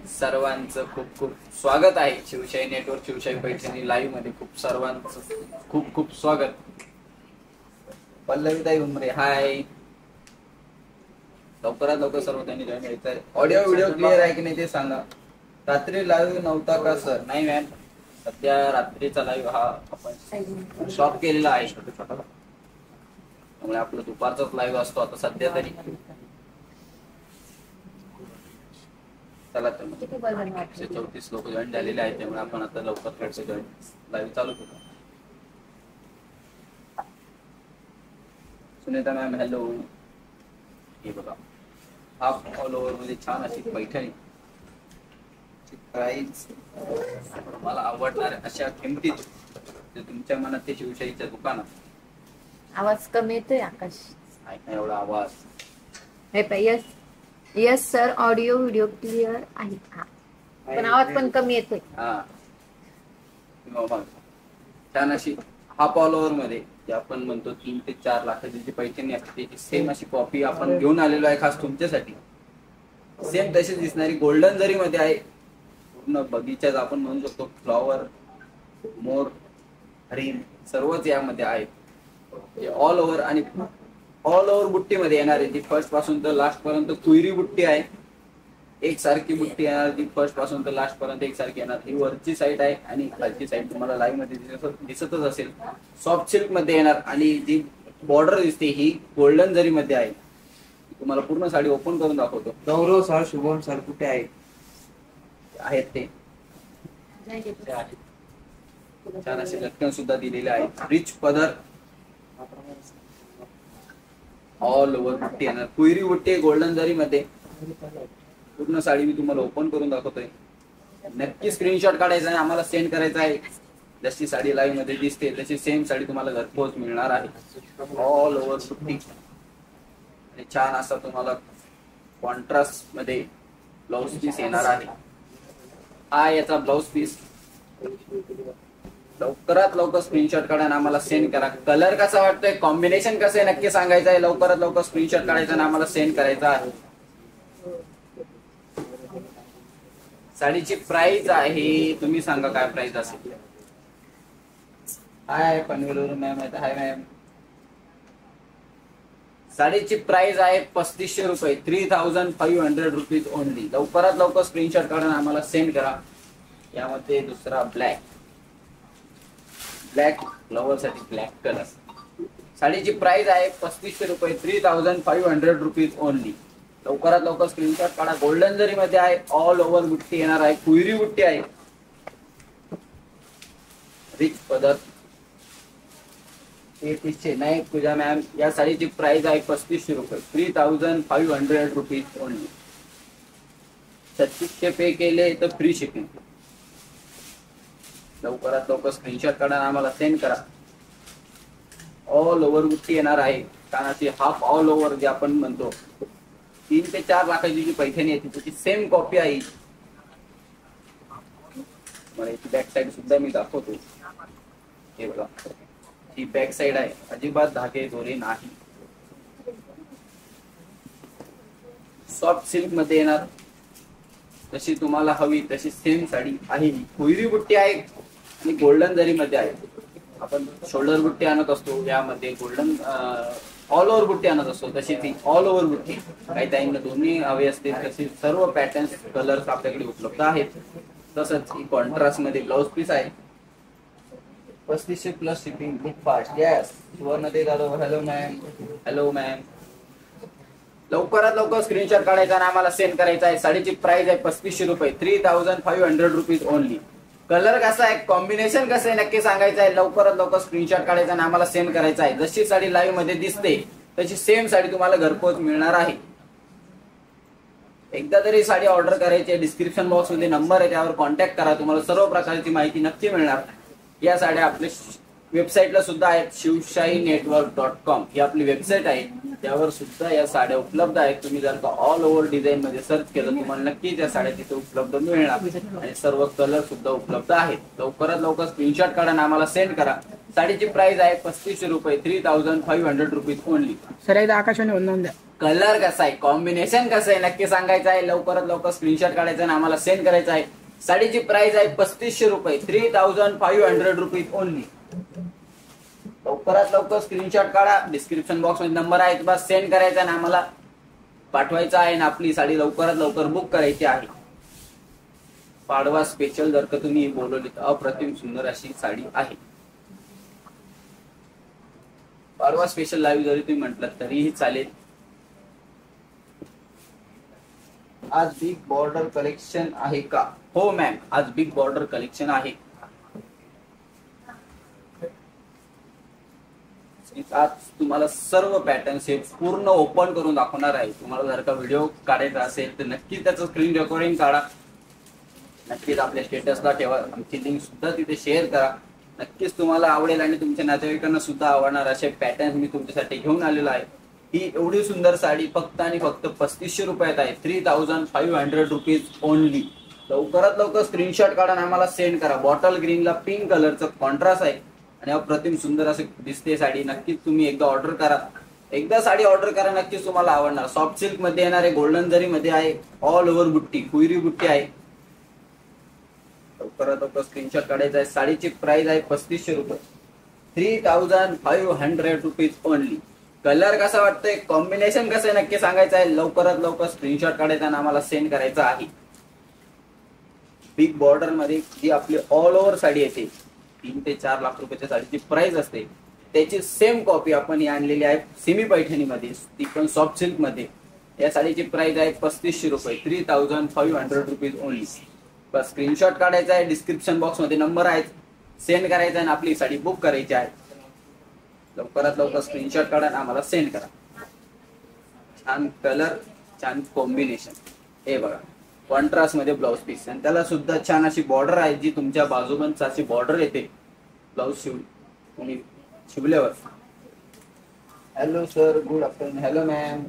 सर्वांचं खूप खूप स्वागत आहे शिवशाही नेटवर्क शिवशाही पैठणी लाईव्ह मध्ये. खूप सर्वांचं खूप खूप स्वागत. पल्लवीताई उमरे हाय. लवकरात लवकर सर्व त्यांनी जॉईन व्हायचं आहे. ऑडिओ व्हिडिओ क्लिअर आहे की नाही ते सांगा. रात्री लाईव्ह नव्हता का सर? नाही मॅम, सध्या रात्रीचा लाईव्ह हा आपण स्टॉप केलेला आहे छोटा छोटा, त्यामुळे आपलं दुपारचाच लाईव्ह असतो आता सध्या तरी. चला तर 134 लोक जॉईन झालेले आहेत, त्यामुळे आपण आता लवकर थोडसे जॉईन लाईव्ह चालू करू. Sunita ma'am hello. हे बघा, हाफ ऑल ओव्हर मध्ये छान अशी पैठणी, प्राइस मला आवडणार अशा किमतीत तुमच्या मनात ते शिवशाहीच्या दुकानात. आवाज कमी येतोय आकाश? नाही एवढा आवाज. Yes yes sir, audio video clear आहे. पण आवाज पण कमी येतोय. हा, छान अशी हाफ ऑल ओव्हर मध्ये जे आपण म्हणतो 3 ते 4 लाखाची जी पैठणी आहे त्याची सेम अशी कॉपी आपण घेऊन आलेलो आहे खास तुमच्यासाठी. सेम तशीच दिसणारी गोल्डन जरी मध्ये आहे. पूर्ण बगीचाच आपण म्हणू शकतो. फ्लॉवर, मोर, हरिण सर्वच यामध्ये आहेत. ऑल ओव्हर आणि ऑल ओव्हर बुट्टी मध्ये येणार आहे. ती फर्स्ट पासून तर लास्ट पर्यंत कुयरी बुट्टी आहे. एकसारखी बुट्टी येणार, ती फर्स्ट पासून तर लास्ट पर्यंत एकसारखी येणार. ही वरची साईड आहे आणि खालची साईड तुम्हाला लाईव्ह मध्ये दिसतच असेल. सॉफ्ट सिल्क मध्ये येणार आणि जी बॉर्डर दिसते ही गोल्डन जरी मध्ये आहे. तुम्हाला पूर्ण साडी ओपन करून दाखवतो. गौरव सर, शुभम सर कुठे आहेत ते छान असे लटकन सुद्धा दिलेले आहेत. रिच पदर, ऑल ओव्हर बुट्टी येणार. कुयरी बुट्टी गोल्डन जरी मध्ये. पूर्ण साडी मी तुम्हाला ओपन करून दाखवतोय. नक्की स्क्रीनशॉट काढायचा आहे, आम्हाला सेंड करायचा आहे. जशी साडी लाईव्ह मध्ये दिसते तशी सेम साडी तुम्हाला घरपोच मिळणार आहे. ऑल ओव्हर बुट्टी आणि छान असा तुम्हाला कॉन्ट्रास्ट मध्ये ब्लाउज पीस येणार आहे. हा याचा ब्लाउज पीस. लवकरात लवकर स्क्रीनशॉट काढा आणि आम्हाला सेंड करा. कलर कसा वाटतोय, कॉम्बिनेशन कसं आहे नक्की सांगायचं आहे. लवकरात लवकर स्क्रीनशॉट काढायचा आणि आम्हाला सेंड करायचा आहे. साडीची प्राइस आहे, तुम्ही सांगा काय प्राइस असेल. हाय पनवेलवर मॅम. हाय मॅम. साडीची प्राइस आहे 3500 रुपये. 3500 रुपीज ओनली. लवकरात लवकर स्क्रीनशॉट काढून आम्हाला सेंड करा. यामध्ये दुसरा ब्लॅक फ्लॉवर साठी ब्लॅक कलर. साडीची प्राइस आहे 3500 रुपये. 3500 रुपीज ओनली. लवकरात लवकर स्क्रीनशॉट काढा. गोल्डन जरी मध्ये आहे. ऑल ओव्हर बुट्टी येणार आहे. कुयरी बुट्टी आहे. रिच पदर. 3300 नाही पूजा मॅम. या साडीची प्राइस आहे 3500 रुपये. 3500 रुपीज ओनली. 3600 पे केले तर फ्री शिपिंग. लवकरात लवकर स्क्रीनशॉट काढा आम्हाला सेंड करा. ऑल ओव्हर बुट्टी येणार आहे. कानाची हाफ ऑल ओव्हर जे आपण म्हणतो 3 ते 4 लाखाची जी पैठणी आहे त्याची सेम कॉपी आहे. मला याची बॅक साईड सुद्धा मी दाखवतो. हे बघा, ही बॅक साईड आहे. अजिबात धागे दोरे नाही. सॉफ्ट सिल्क मध्ये येणार. जशी तुम्हाला हवी तशी सेम साडी आहे. कुयरी बुट्टी आहे आणि गोल्डन जरी मध्ये आहे. आपण शोल्डर बुट्टी आणत असतो, यामध्ये गोल्डन ऑल ओव्हर बुट्टी आणत असतो. तशी ती ऑल ओव्हर बुट्टी. काही टाइमला दोन्ही हवे असते तशी सर्व पॅटर्न्स कलर्स आपल्याकडे उपलब्ध आहेत. तसंच ही कॉन्ट्रास्ट मध्ये ब्लाउज पीस आहे. 3500 प्लस शिपिंग. खूप फास्ट. यस सुवर्ण ते Jadhav. Hello ma'am. Hello ma'am. लवकरात लवकर स्क्रीनशॉट काढायचा आणि आम्हाला सेंड करायचा आहे. साडीची प्राइस आहे 3500 रुपये. 3500 रुपीज ओनली. कलर कसा आहे, कॉम्बिनेशन कसं आहे नक्की सांगायचं आहे. लवकरात लवकर स्क्रीनशॉट काढायचा आणि आम्हाला सेंड करायचा आहे. जशी साडी लाईव्ह मध्ये दिसते तशी सेम साडी तुम्हाला घरपोच मिळणार आहे. एकदा तरी साडी ऑर्डर करायची आहे. डिस्क्रिप्शन बॉक्स मध्ये नंबर आहे, त्यावर कॉन्टॅक्ट करा. तुम्हाला सर्व प्रकारची माहिती नक्की मिळणार. या साड्या आपल्या वेबसाईटला सुद्धा आहेत. shivshahinetwork.com ही आपली वेबसाईट आहे. त्यावर सुद्धा या साड्या उपलब्ध आहेत. तुम्ही जर का ऑल ओव्हर डिझाईन मध्ये सर्च केलं तुम्हाला नक्कीच या साड्या तिथे उपलब्ध मिळणार आणि सर्व कलर सुद्धा उपलब्ध आहेत. लवकरात लवकर स्क्रीनशॉट काढा आणि आम्हाला सेंड करा. साडीची प्राइस आहे 3500 रुपये, 3500 रुपीज ओनली. सर एकदा आकाशवाणी वंदन द्या. कलर कसा आहे, कॉम्बिनेशन कसं आहे नक्की सांगायचं आहे. लवकरात लवकर स्क्रीनशॉट काढायचा आणि आम्हाला सेंड करायचा आहे. साडीची प्राइस आहे 3500 रुपये, 3500 रुपीज ओनली. लवकरात लवकर स्क्रीनशॉट काढा. डिस्क्रिप्शन बॉक्स मध्ये नंबर आहे, बस सेंड करायचा आणि आम्हाला पाठवायचा आहे आणि आपली साडी लवकरात लवकर बुक करायची आहे. पाडवा स्पेशल जर का तुम्ही बोलवली तर अप्रतिम सुंदर अशी साडी आहे. पाडवा स्पेशल लाईव्ह जरी तुम्ही म्हटलं तरीही चालेल. आज बिग बॉर्डर कलेक्शन आहे का? हो मॅम, आज बिग बॉर्डर कलेक्शन आहे. आज तुम्हाला सर्व पॅटर्न्स हे पूर्ण ओपन करून दाखवणार आहे. तुम्हाला जर का व्हिडिओ काढायचा असेल तर नक्की त्याचं स्क्रीन रेकॉर्डिंग काढा. नक्कीच आपल्या स्टेटसला ठेवा. आमची लिंक सुद्धा तिथे शेअर करा. नक्कीच तुम्हाला आवडेल आणि तुमच्या नातेवाईकांना सुद्धा आवडणार असे पॅटर्न मी तुमच्यासाठी घेऊन आलेलो आहे. ही एवढी सुंदर साडी फक्त आणि फक्त 3500 रुपयात आहे. 3500 रुपीज ओनली. लवकरात लवकर स्क्रीनशॉट काढा आणि आम्हाला सेंड करा. बॉटल ग्रीनला पिंक कलरचं कॉन्ट्रास्ट आहे आणि अप्रतिम सुंदर असे दिसते साडी. नक्कीच तुम्ही एकदा ऑर्डर करा. एकदा साडी ऑर्डर करा, नक्कीच तुम्हाला आवडणार. सॉफ्ट सिल्क मध्ये येणार आहे, गोल्डन जरी मध्ये आहे, ऑल ओव्हर बुट्टी, कुयरी बुट्टी आहे. लवकरात लवकर स्क्रीनशॉट काढायचा आहे. साडीची प्राइस आहे 3500 रुपये, 3500 रुपीज ओनली. कलर कसा वाटतोय, कॉम्बिनेशन कसं आहे नक्की सांगायचं आहे. लवकरात लवकर स्क्रीनशॉट काढायचा आणि आम्हाला सेंड करायचा आहे. बिग बॉर्डर मध्ये जी आपली ऑल ओव्हर साडी येते, 3 ते 4 लाख रुपयाच्या साडीची प्राइस असते, त्याची सेम कॉपी आपण ही आणलेली आहे सेमी पैठणी मध्ये, ती पण सॉफ्ट सिल्क मध्ये. या साडीची प्राइस आहे 3500 रुपये, 3500 रुपीज ओनली. बस स्क्रीनशॉट काढायचा आहे. डिस्क्रिप्शन बॉक्स मध्ये नंबर आहे, सेंड करायचा आहे आणि आपली साडी बुक करायची आहे. लवकरात लवकर स्क्रीनशॉट काढा आणि आम्हाला सेंड करा. छान कलर, छान कॉम्बिनेशन. हे बघा, कॉन्ट्रास्ट मध्ये ब्लाउज पीस आणि त्याला सुद्धा छान अशी बॉर्डर आहे, जी तुमच्या बाजूबंद अशी बॉर्डर येते ब्लाउज शिवल्यावर. Hello sir, good afternoon. Hello ma'am.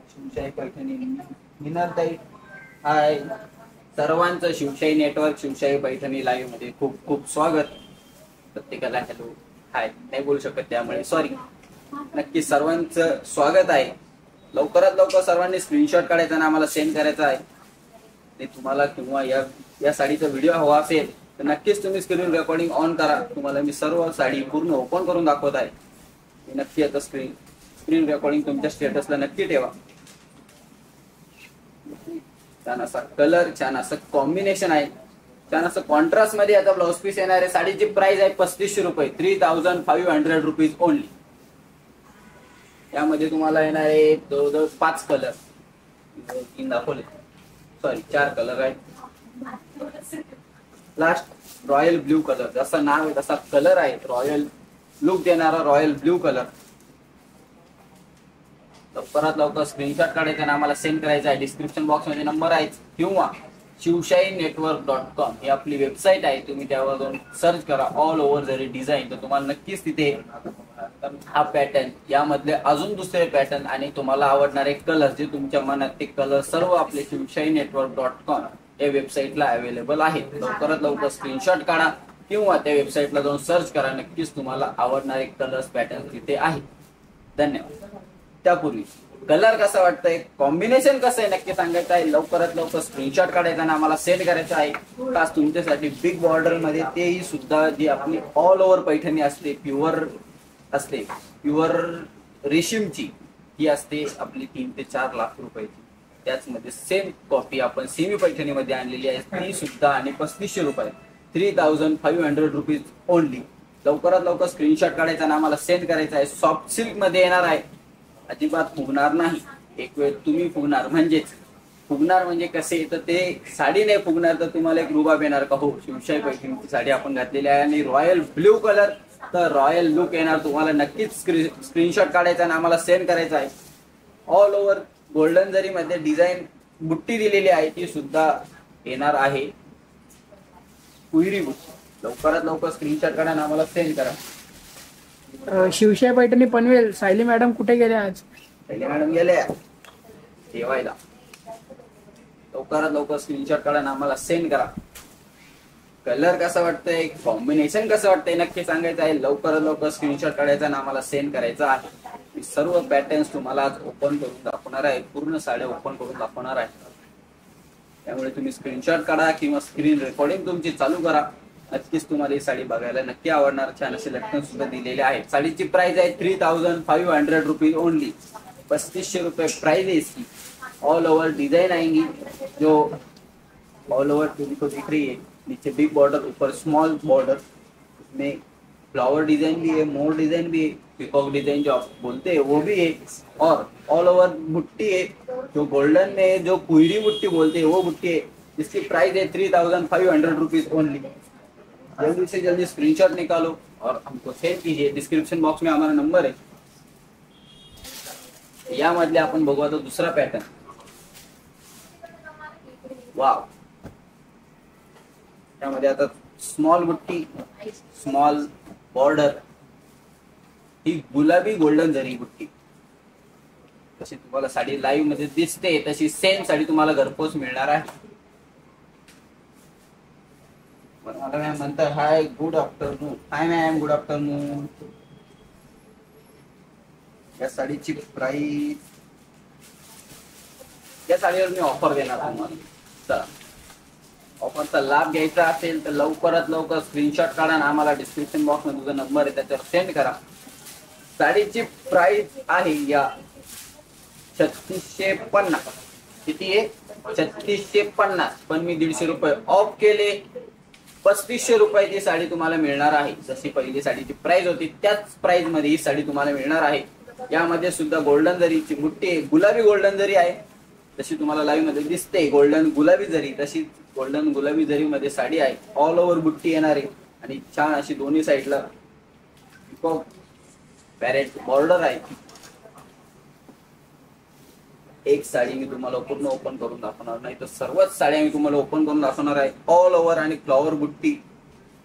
Shivshahi Paithani मिनारताई, हाय. सर्वांचं शिवशाही नेटवर्क, शिवशाही पैठणी लाईव्ह मध्ये खूप खूप स्वागत. प्रत्येकाला हॅलो हाय नाही बोलू शकत त्यामुळे सॉरी. नक्की सर्वांचं स्वागत आहे. लवकरात लवकर सर्वांनी स्क्रीनशॉट काढायचा आणि आम्हाला सेंड करायचा आहे. ते तुम्हाला किंवा या साडीचा व्हिडिओ हवा असेल तर नक्कीच तुम्ही स्क्रीन रेकॉर्डिंग ऑन करा. तुम्हाला मी सर्व साडी पूर्ण ओपन करून दाखवत आहे. नक्की आता स्क्रीन रेकॉर्डिंग तुमच्या स्टेटसला नक्की ठेवा. छान असा कलर, छान असं कॉम्बिनेशन आहे, छान असं कॉन्ट्रास्ट मध्ये आता ब्लाउज पीस येणार आहे. साडीची प्राइस आहे 3500 रुपये, 3500 रुपीज ओनली. यामध्ये तुम्हाला येणार आहे जवळजवळ 5 कलर, 3 दाखवले, सॉरी 4 कलर आहेत. लास्ट रॉयल ब्ल्यू कलर, जसं नाव आहे तसा कलर आहे, रॉयल लुक देणारा रॉयल ब्ल्यू कलर. लवकरात लवकर स्क्रीनशॉट काढायचा आणि आम्हाला सेंड करायचा आहे. डिस्क्रिप्शन बॉक्स मध्ये नंबर आहे किंवा शिवशाहीनेटवर्क.com ही आपली वेबसाईट आहे. तुम्ही त्यावर जाऊन सर्च करा ऑल ओव्हर जरी डिझाईन, तर तुम्हाला नक्कीच तिथे हा पॅटर्न, यामधले अजून दुसरे पॅटर्न आणि तुम्हाला आवडणारे कलर, जे तुमच्या मनात ते कलर सर्व आपले शिवशाहीनेटवर्क.com या वेबसाईटला अवेलेबल आहेत. लवकरात लवकर स्क्रीनशॉट काढा किंवा त्या वेबसाईटला जाऊन सर्च करा. नक्कीच तुम्हाला आवडणारे कलर्स पॅटर्न तिथे आहेत. धन्यवाद. त्यापूर्वी कलर कसा वाटतंय, कॉम्बिनेशन कसं आहे नक्की सांगायचं आहे. लवकरात लवकर स्क्रीनशॉट काढायचा आणि आम्हाला सेंड करायचं आहे. खास तुमच्यासाठी बिग बॉर्डर मध्ये, तेही सुद्धा जी आपली ऑल ओव्हर पैठणी असते, प्युअर असते, प्युअर रेशीमची ही असते आपली 3 ते 4 लाख रुपयाची. त्याचमध्ये सेम कॉपी आपण सेमी पैठणीमध्ये आणलेली आहे, ती सुद्धा आणि 3500 रुपये, 3500 रुपीज ओनली. लवकरात लवकर स्क्रीनशॉट काढायचा आणि आम्हाला सेंड करायचा आहे. सॉफ्ट सिल्क मध्ये येणार आहे, अजिबात फुगणार नाही. एक वेळ तुम्ही फुगणार म्हणजे कसे, तर ते साडी नाही फुगणार तर तुम्हाला एक रुबाब येणार का, हो शिवशाही पैठणीची साडी आपण घातलेली आहे आणि रॉयल ब्ल्यू कलर, तर रॉयल लुक येणार तुम्हाला. नक्कीच स्क्रीनशॉट काढायचा आणि आम्हाला सेंड करायचा आहे. ऑल ओव्हर गोल्डन जरी मध्ये डिझाईन बुट्टी दिलेली आहे, ती सुद्धा येणार आहे, कुयरी बुट्टी. लवकरात लवकर स्क्रीनशॉट काढा आणि आम्हाला सेंड करा. शिवशाही पैठणी पनवेल, सायली मॅडम कुठे गेल्या आज? सायली मॅडम गेल्या जेवायला. लवकरात लवकर स्क्रीनशॉट काढा आणि आम्हाला सेंड करा. कलर कसा वाटतंय, कॉम्बिनेशन कसं वाटतंय नक्की सांगायचं आहे. लवकरात लवकर स्क्रीनशॉट काढायचा आणि आम्हाला सेंड करायचा आहे. मी सर्व पॅटर्न्स तुम्हाला आज ओपन करून दाखवणार आहे, पूर्ण साड्या ओपन करून दाखवणार आहे. त्यामुळे तुम्ही स्क्रीनशॉट काढा किंवा स्क्रीन रेकॉर्डिंग तुमची चालू करा. नक्कीच तुम्हाला ही साडी बघायला नक्की आवडणार. छान असे लटकन सुद्धा दिलेले आहेत. साडीची प्राइस आहे 3500 रुपीज ओनली. 3500 रुपये प्राइस है इसकी. ऑल ओवर डिजाइन आएंगी जो ऑल ओवर तुमको दिख रही है. नीचे बिग बॉर्डर, ऊपर स्मॉल बॉर्डर, उसमें फ्लावर डिजाइन भी है, मोर डिजाइन भी है, पिकॉक डिजाइन जो आप बोलते हैं वो भी है, और ऑल ओवर बुट्टी है जो गोल्डन में जो कुहरी बुट्टी बोलते हैं वो बुट्टी है, जिसकी प्राइस है 3500 रुपीज ओनली. जल्दी से जल्दी स्क्रीनशॉट निकालो और हमको सेंड कीजिए. डिस्क्रिप्शन बॉक्स में हमारा नंबर है. यामधले आपण बघू आता दुसरा पॅटर्न. वाव, त्यामध्ये आता स्मॉल बुट्टी, स्मॉल बॉर्डर, ही गुलाबी गोल्डन जरी बुट्टी. जशी तुम्हाला साडी लाईव्ह मध्ये दिसते तशी सेम साडी तुम्हाला घरपोच मिळणार आहे. मला मॅम म्हणतात हाय गुड आफ्टरनून. हाय मॅम गुड आफ्टरनून. या साडीची प्राइस, या साडीवर मी ऑफर देणार तुम्हाला. चला, ऑफरचा लाभ घ्यायचा असेल तर लवकरात लवकर स्क्रीनशॉट काढा आणि आम्हाला डिस्क्रिप्शन बॉक्स मध्ये तुझा नंबर आहे त्याच्यावर सेंड करा. साडीची प्राइस आहे या 3650. किती आहे? 3650. पण मी 150 रुपये ऑफ केले. 3500 रुपयाची साडी तुम्हाला मिळणार आहे. जशी पहिली साडीची प्राइस होती त्याच प्राइस मध्ये ही साडी तुम्हाला मिळणार आहे. यामध्ये सुद्धा गोल्डन जरीची बुट्टी, गुलाबी गोल्डन जरी आहे, जशी तुम्हाला लाईव्ह मध्ये दिसते गोल्डन गुलाबी जरी, तशी गोल्डन गुलाबी जरी मध्ये साडी आहे. ऑल ओव्हर बुट्टी येणार आहे आणि छान अशी दोन्ही साईडला पॅरेट बॉर्डर आहे. एक साडी मी तुम्हाला पूर्ण ओपन करून दाखवणार नाही तर सर्वच साड्या मी तुम्हाला ओपन करून दाखवणार आहे. ऑल ओव्हर आणि फ्लॉवर बुट्टी,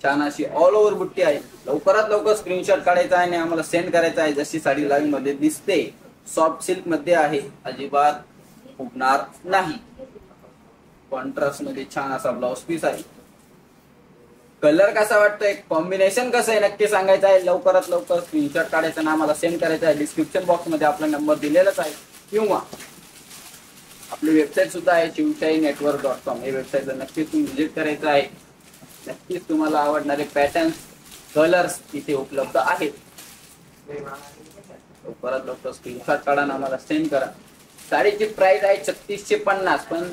छान अशी ऑल ओव्हर बुट्टी आहे. लवकरात लवकर स्क्रीनशॉट काढायचा आहे आणि आम्हाला सेंड करायचा आहे. जशी साडी लाईव्ह मध्ये दिसते सॉफ्ट सिल्क मध्ये आहे, अजिबात फुगणार नाही. कॉन्ट्रास्ट मध्ये छान असा ब्लाउज पीस आहे. कलर कसा वाटतोय, कॉम्बिनेशन कसं आहे नक्की सांगायचं आहे. लवकरात लवकर स्क्रीनशॉट काढायचा आणि आम्हाला सेंड करायचा आहे. डिस्क्रिप्शन बॉक्स मध्ये आपला नंबर दिलेलाच आहे किंवा आपली वेबसाईट सुद्धा आहे shivshainetwork.com. या वेबसाईटला नक्कीच तुम्ही व्हिजिट करायचं आहे. नक्कीच तुम्हाला आवडणारे पॅटर्न्स, कलर्स इथे उपलब्ध आहेत. लवकरात लवकर स्क्रीनशॉट काढा आणि आम्हाला सेंड करा. साडीची प्राइस आहे 3650, पण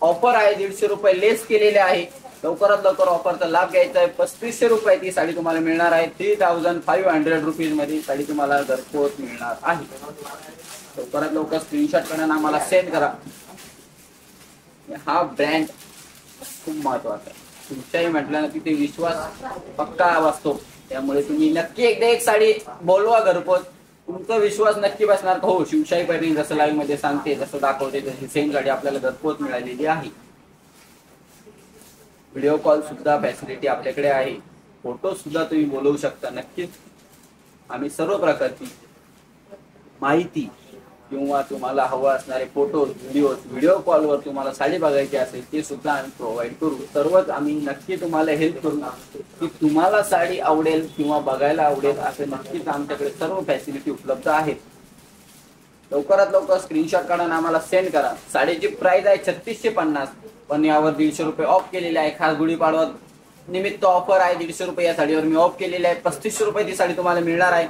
ऑफर आहे 150 रुपये लेस केलेले आहे. लवकरात लवकर ऑफरचा लाभ घ्यायचा आहे. 3500 रुपये ती साडी तुम्हाला मिळणार आहे. 3500 रुपीज मध्ये साडी तुम्हाला घरपोच मिळणार आहे. लवकरात लवकर स्क्रीनशॉट करा आणि आम्हाला सेंड करा. हा ब्रँड खूप महत्वाचा आहे. तुमच्याही म्हटलं तिथे विश्वास पक्का असतो. त्यामुळे तुम्ही नक्की एकदा एक साडी बोलवा घरपोच. तुमचा विश्वास नक्की बसणार. हो, शिवशाही पैठणी जसं लाईव्ह मध्ये सांगते, जसं दाखवते तशी सेम साडी आपल्याला घरपोच मिळालेली आहे. व्हिडिओ कॉल सुद्धा फॅसिलिटी आपल्याकडे आहे. फोटो सुद्धा तुम्ही बोलवू शकता. नक्कीच आम्ही सर्व प्रकारची माहिती किंवा तुम्हाला हवा असणारे फोटो, व्हिडिओ कॉलवर तुम्हाला साडी बघायची असेल ते सुद्धा आम्ही प्रोव्हाइड करू. सर्वच आम्ही नक्की तुम्हाला हेल्प करू की तुम्हाला साडी आवडेल किंवा बघायला आवडेल असे नक्कीच आमच्याकडे सर्व फॅसिलिटी उपलब्ध आहेत. लवकरात लवकर स्क्रीनशॉट काढा आणि आम्हाला सेंड करा. साडीची प्राइस आहे 3650, पण यावर 150 रुपये ऑफ केलेले आहे. खास गुढीपाडवा निमित्त ऑफर आहे. 150 रुपये या साडीवर मी ऑफ केलेले आहे. 3500 रुपये ती साडी तुम्हाला मिळणार आहे.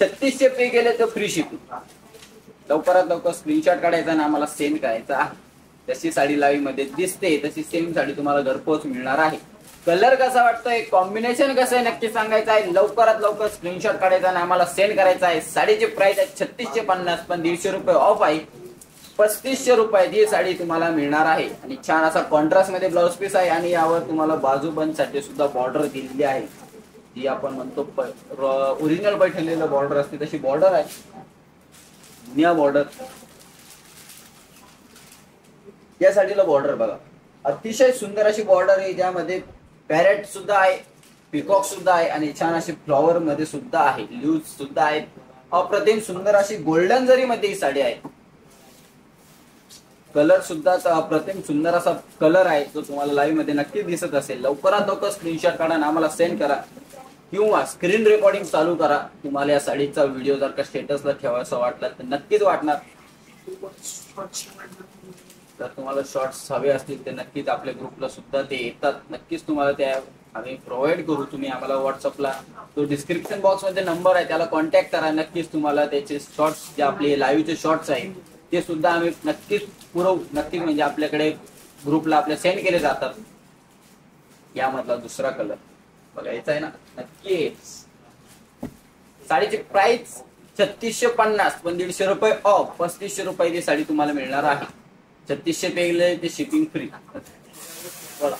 3600 पे केले तर फ्री शिपिंग. लवकरात लवकर स्क्रीनशॉट काढायचा आणि आम्हाला सेंड करायचा आहे. जशी साडी लाईव्ह मध्ये दिसते तशी सेम साडी तुम्हाला घरपोच मिळणार आहे. कलर कसा वाटतोय, कॉम्बिनेशन कसं आहे नक्की सांगायचं आहे. लवकरात लवकर स्क्रीनशॉट काढायचा आणि आम्हाला सेंड करायचा आहे. साडीची प्राइस आहे 3650, पण 150 रुपये ऑफ आहे. 3500 रुपयाची साडी तुम्हाला मिळणार आहे. आणि छान असा कॉन्ट्रास्ट मध्ये ब्लाउज पीस आहे आणि यावर तुम्हाला बाजूबंद साठी सुद्धा बॉर्डर दिलेली आहे. जी आपण म्हणतो ओरिजिनल पैठणीला बॉर्डर असते तशी बॉर्डर आहे. दुनिया बॉर्डर. या साडीला बॉर्डर बघा, अतिशय सुंदर अशी बॉर्डर आहे. ज्यामध्ये पॅरेट सुद्धा आहे, पिकॉक सुद्धा आहे आणि छान अशी फ्लॉवर मध्ये सुद्धा आहे, ल्यूज सुद्धा आहेत. अप्रतिम सुंदर अशी गोल्डन जरी मध्ये ही साडी आहे. कलर सुद्धा अप्रतिम सुंदर असा कलर आहे, जो तुम्हाला लाईव्ह मध्ये नक्कीच दिसत असेल. लवकरात लवकर स्क्रीनशॉट काढा आणि आम्हाला सेंड करा किंवा स्क्रीन रेकॉर्डिंग चालू करा. तुम्हाला या साडीचा व्हिडिओ जर का स्टेटसला ठेवायचा वाटला तर नक्कीच वाटणार. जर तुम्हाला शॉर्ट्स हवे असतील तर नक्कीच आपल्या ग्रुपला सुद्धा ते येतात. नक्कीच तुम्हाला त्या आम्ही प्रोव्हाइड करू. तुम्ही आम्हाला व्हॉट्सअपला तो डिस्क्रिप्शन बॉक्स मध्ये नंबर आहे, त्याला कॉन्टॅक्ट करा. नक्कीच तुम्हाला त्याचे शॉर्ट्स जे आपले लाईव्हचे शॉर्ट्स आहेत ते सुद्धा आम्ही नक्कीच पुरवू. नक्कीच म्हणजे आपल्याकडे ग्रुपला आपल्या सेंड केले जातात. यामधला दुसरा कलर बघायचा आहे ना, नक्कीच. साडीची प्राइस 3650 पण 150 रुपये ऑफ. 3500 रुपये ती साडी तुम्हाला मिळणार आहे. 3600 पे ते शिपिंग फ्री. बोला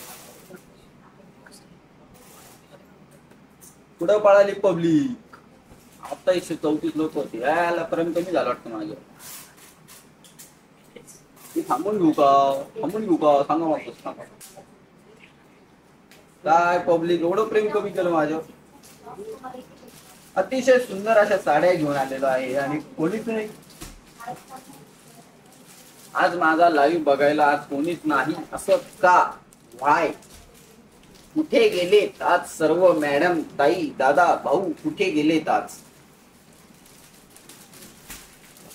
पुढं पळाली पब्लिक. आता 134 लोक होते. याला पर्यंत कमी झालं वाटतं माझं. थांबून घेऊ का सांगा मला, सांगा काय पब्लिक एवढं प्रेम कमी केलं माझं. अतिशय सुंदर अशा साड्या घेऊन आलेलो आहे आणि कोणीच नाही आज माझा लाईव्ह बघायला. आज कोणीच नाही असं का? वाय कुठे गेलेत आज सर्व मॅडम, ताई, दादा, भाऊ कुठे गेलेत आज?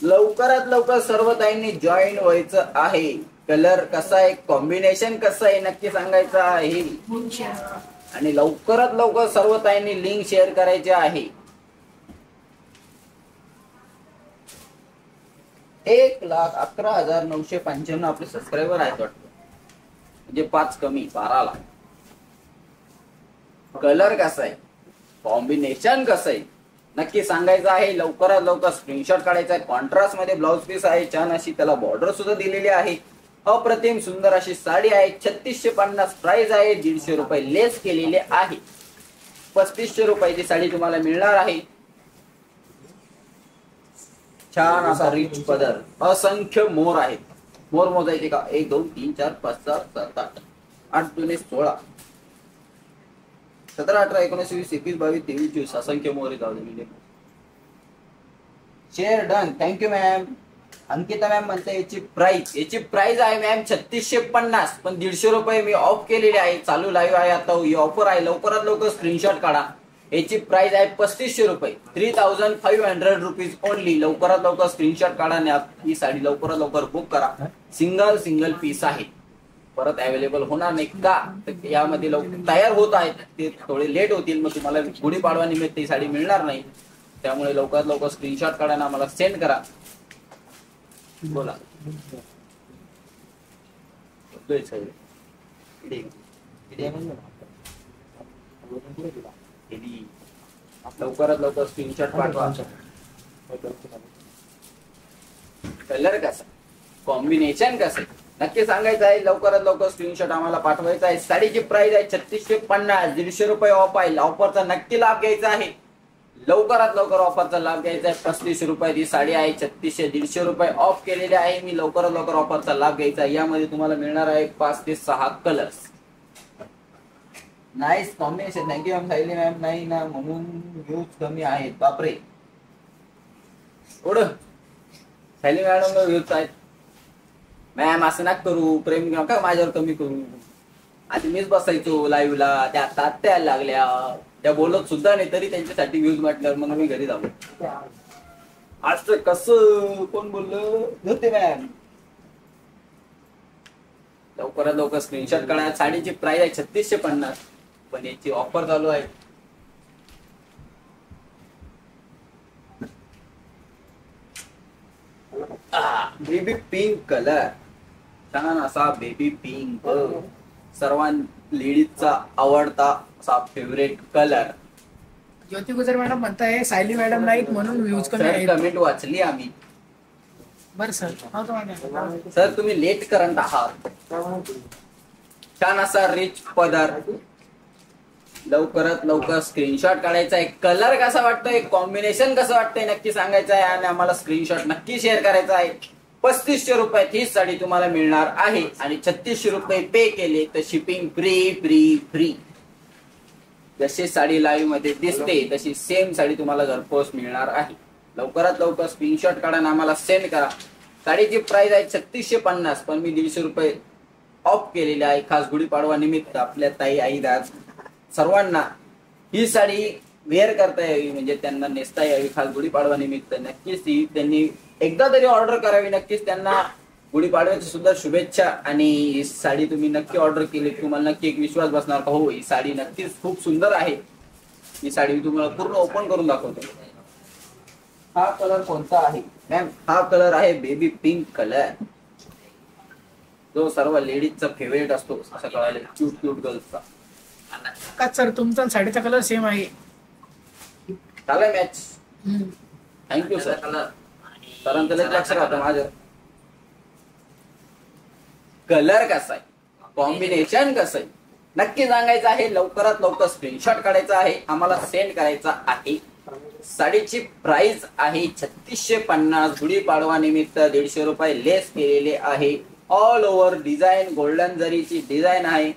लवकरात लवकर सर्व ताईंनी जॉईन व्हायचं आहे. कलर कसा आहे, कॉम्बिनेशन कसं आहे नक्की सांगायचं आहे आणि लवकरात लवकर सर्व ताईंनी लिंक शेअर करायचे आहे. 1,11,995 आपले सबस्क्रायबर आहेत वाटतं, म्हणजे 5 कमी 12 लाख. कलर कसा आहे, कॉम्बिनेशन कसं आहे नक्की सांगायचं आहे. लवकरात लवकर स्क्रीनशॉट काढायचा आहे. कॉन्ट्रास्ट मध्ये ब्लाउज पीस आहे, छान अशी त्याला बॉर्डर सुद्धा दिलेली आहे. अप्रतिम सुंदर अशी साडी आहे. 3650 प्राइस आहे. 150 रुपये लेस केलेले आहे. 3500 रुपयाची साडी तुम्हाला मिळणार आहे. छान असा रिच पदर, असंख्य मोर आहेत. मोर मोजायचे का? 1 2 3 4 5 6 7 8 8 2 16 17 18 19 20 21 22 23 24 असंख्य मोर जाऊ. Share done. Thank you ma'am. Ankita ma'am म्हणते याची प्राइस आहे मॅम 3650 पण 150 रुपये मी ऑफ केलेले आहे. चालू लाईव्ह आहे आता, ही ऑफर आहे. लवकरात लवकर स्क्रीनशॉट काढा. याची प्राइस आहे 3500 रुपये, 3500 रुपीज ओनली. लवकरात लवकर स्क्रीनशॉट काढा आणि ही साडी लवकरात लवकर बुक करा. सिंगल पीस आहे, परत अवेलेबल होणार नाही का? तर यामध्ये लवकर तयार होत आहेत, ते थोडे लेट होतील. मग तुम्हाला गुढीपाडवा निमित्त ही साडी मिळणार नाही. त्यामुळे लवकरात लवकर स्क्रीनशॉट काढा आणि आम्हाला सेंड करा. बोला लवकरात लवकर स्क्रीनशॉट पाठवा. कलर कसा, कॉम्बिनेशन कसं नक्की सांगायचं आहे. लवकरात लवकर स्क्रीनशॉट आम्हाला पाठवायचा आहे. साडीची प्राइस आहे 3650, 150 रुपये ऑफ आहे. ऑफरचा नक्की लाभ घ्यायचा आहे. लवकरात लवकर ऑफरचा लाभ घ्यायचा आहे. 3500 रुपये ती साडी आहे. 3600, 150 रुपये ऑफ केलेले आहे. मी लवकरात लवकर ऑफरचा लाभ घ्यायचा आहे. यामध्ये तुम्हाला मिळणार आहे 5 ते 6 colours. Nice combination. Thank you ma'am. Sayali ma'am नाही ना म्हणून व्ह्यूज कमी आहेत. बापरे, एवढं सायली मॅडम व्ह्यूज आहेत. मॅम असं ना करू, प्रेम का माझ्यावर कमी करू. आधी मीच बसायचो लाईव्हला, त्या आता यायला लागल्या, त्या बोलत सुद्धा नाही तरी त्यांच्यासाठी व्ह्यूज म्हटल्यावर मग मी घरी जाऊ. आज कसं कोण बोललं होते मॅम. लवकरात लवकर स्क्रीनशॉट काढा. साडीची प्राइस आहे 3650 पण याची ऑफर चालू आहे. बेबी पिंक कलर, छान असा बेबी पिंक, सर्वां लेडीजचा आवडता असा फेवरेट कलर. ज्योती गुजर मॅडम म्हणताय सायली मॅडम नाहीत म्हणून व्ह्यूज कमी आहेत. कमेंट वाचली आम्ही. बरं सर, सर तुम्ही लेट करंट आहात. छान असा रिच पदर. लवकरात लवकर स्क्रीनशॉट काढायचा आहे. कलर कसा वाटतोय, कॉम्बिनेशन कसं वाटतंय नक्की सांगायचं आहे आणि आम्हाला स्क्रीनशॉट नक्की शेअर करायचा आहे. 3500 रुपयात ही साडी तुम्हाला मिळणार आहे आणि 3600 रुपये पे केले तर शिपिंग फ्री. जशी साडी लाईव्ह मध्ये दिसते तशी सेम साडी तुम्हाला घरपोच मिळणार आहे. लवकरात लवकर स्क्रीनशॉट काढा आणि आम्हाला सेंड करा. साडीची प्राइस आहे 3650, पण मी 150 रुपये ऑफ केलेले आहे खास गुढीपाडवा निमित्त आपल्या ताई आई दाद सर्वांना ही साडी वेअर करता यावी, म्हणजे त्यांना नेसता यावी खास गुढीपाडवा निमित्त. नक्कीच ही त्यांनी एकदा तरी ऑर्डर करावी. नक्कीच त्यांना गुढीपाडव्याची सुद्धा शुभेच्छा. आणि ही साडी तुम्ही नक्की ऑर्डर केली, तुम्हाला नक्की एक विश्वास बसणार का हो ही साडी नक्कीच खूप सुंदर आहे. ही साडी मी तुम्हाला पूर्ण ओपन करून दाखवतो. हा कलर कोणता आहे मॅम? हा कलर आहे बेबी पिंक कलर, जो सर्व लेडीजचा फेवरेट असतो असं कळाले, क्यूट क्यूट गर्ल्सचा. का सर तुमचा साडीचा कलर सेम आहे. झालं मॅच. Thank you sir. सरांचं लक्ष राहतं माझं. कलर कसा आहे, कॉम्बिनेशन कसं आहे नक्की सांगायचं आहे. लवकरात लवकर स्क्रीनशॉट काढायचा आहे, आम्हाला सेंड करायचा आहे. साडीची प्राइस आहे 3650. गुढीपाडवा निमित्त 150 रुपये लेस केलेले आहे. ऑल ओव्हर डिझाईन गोल्डन जरीची डिझाईन आहे.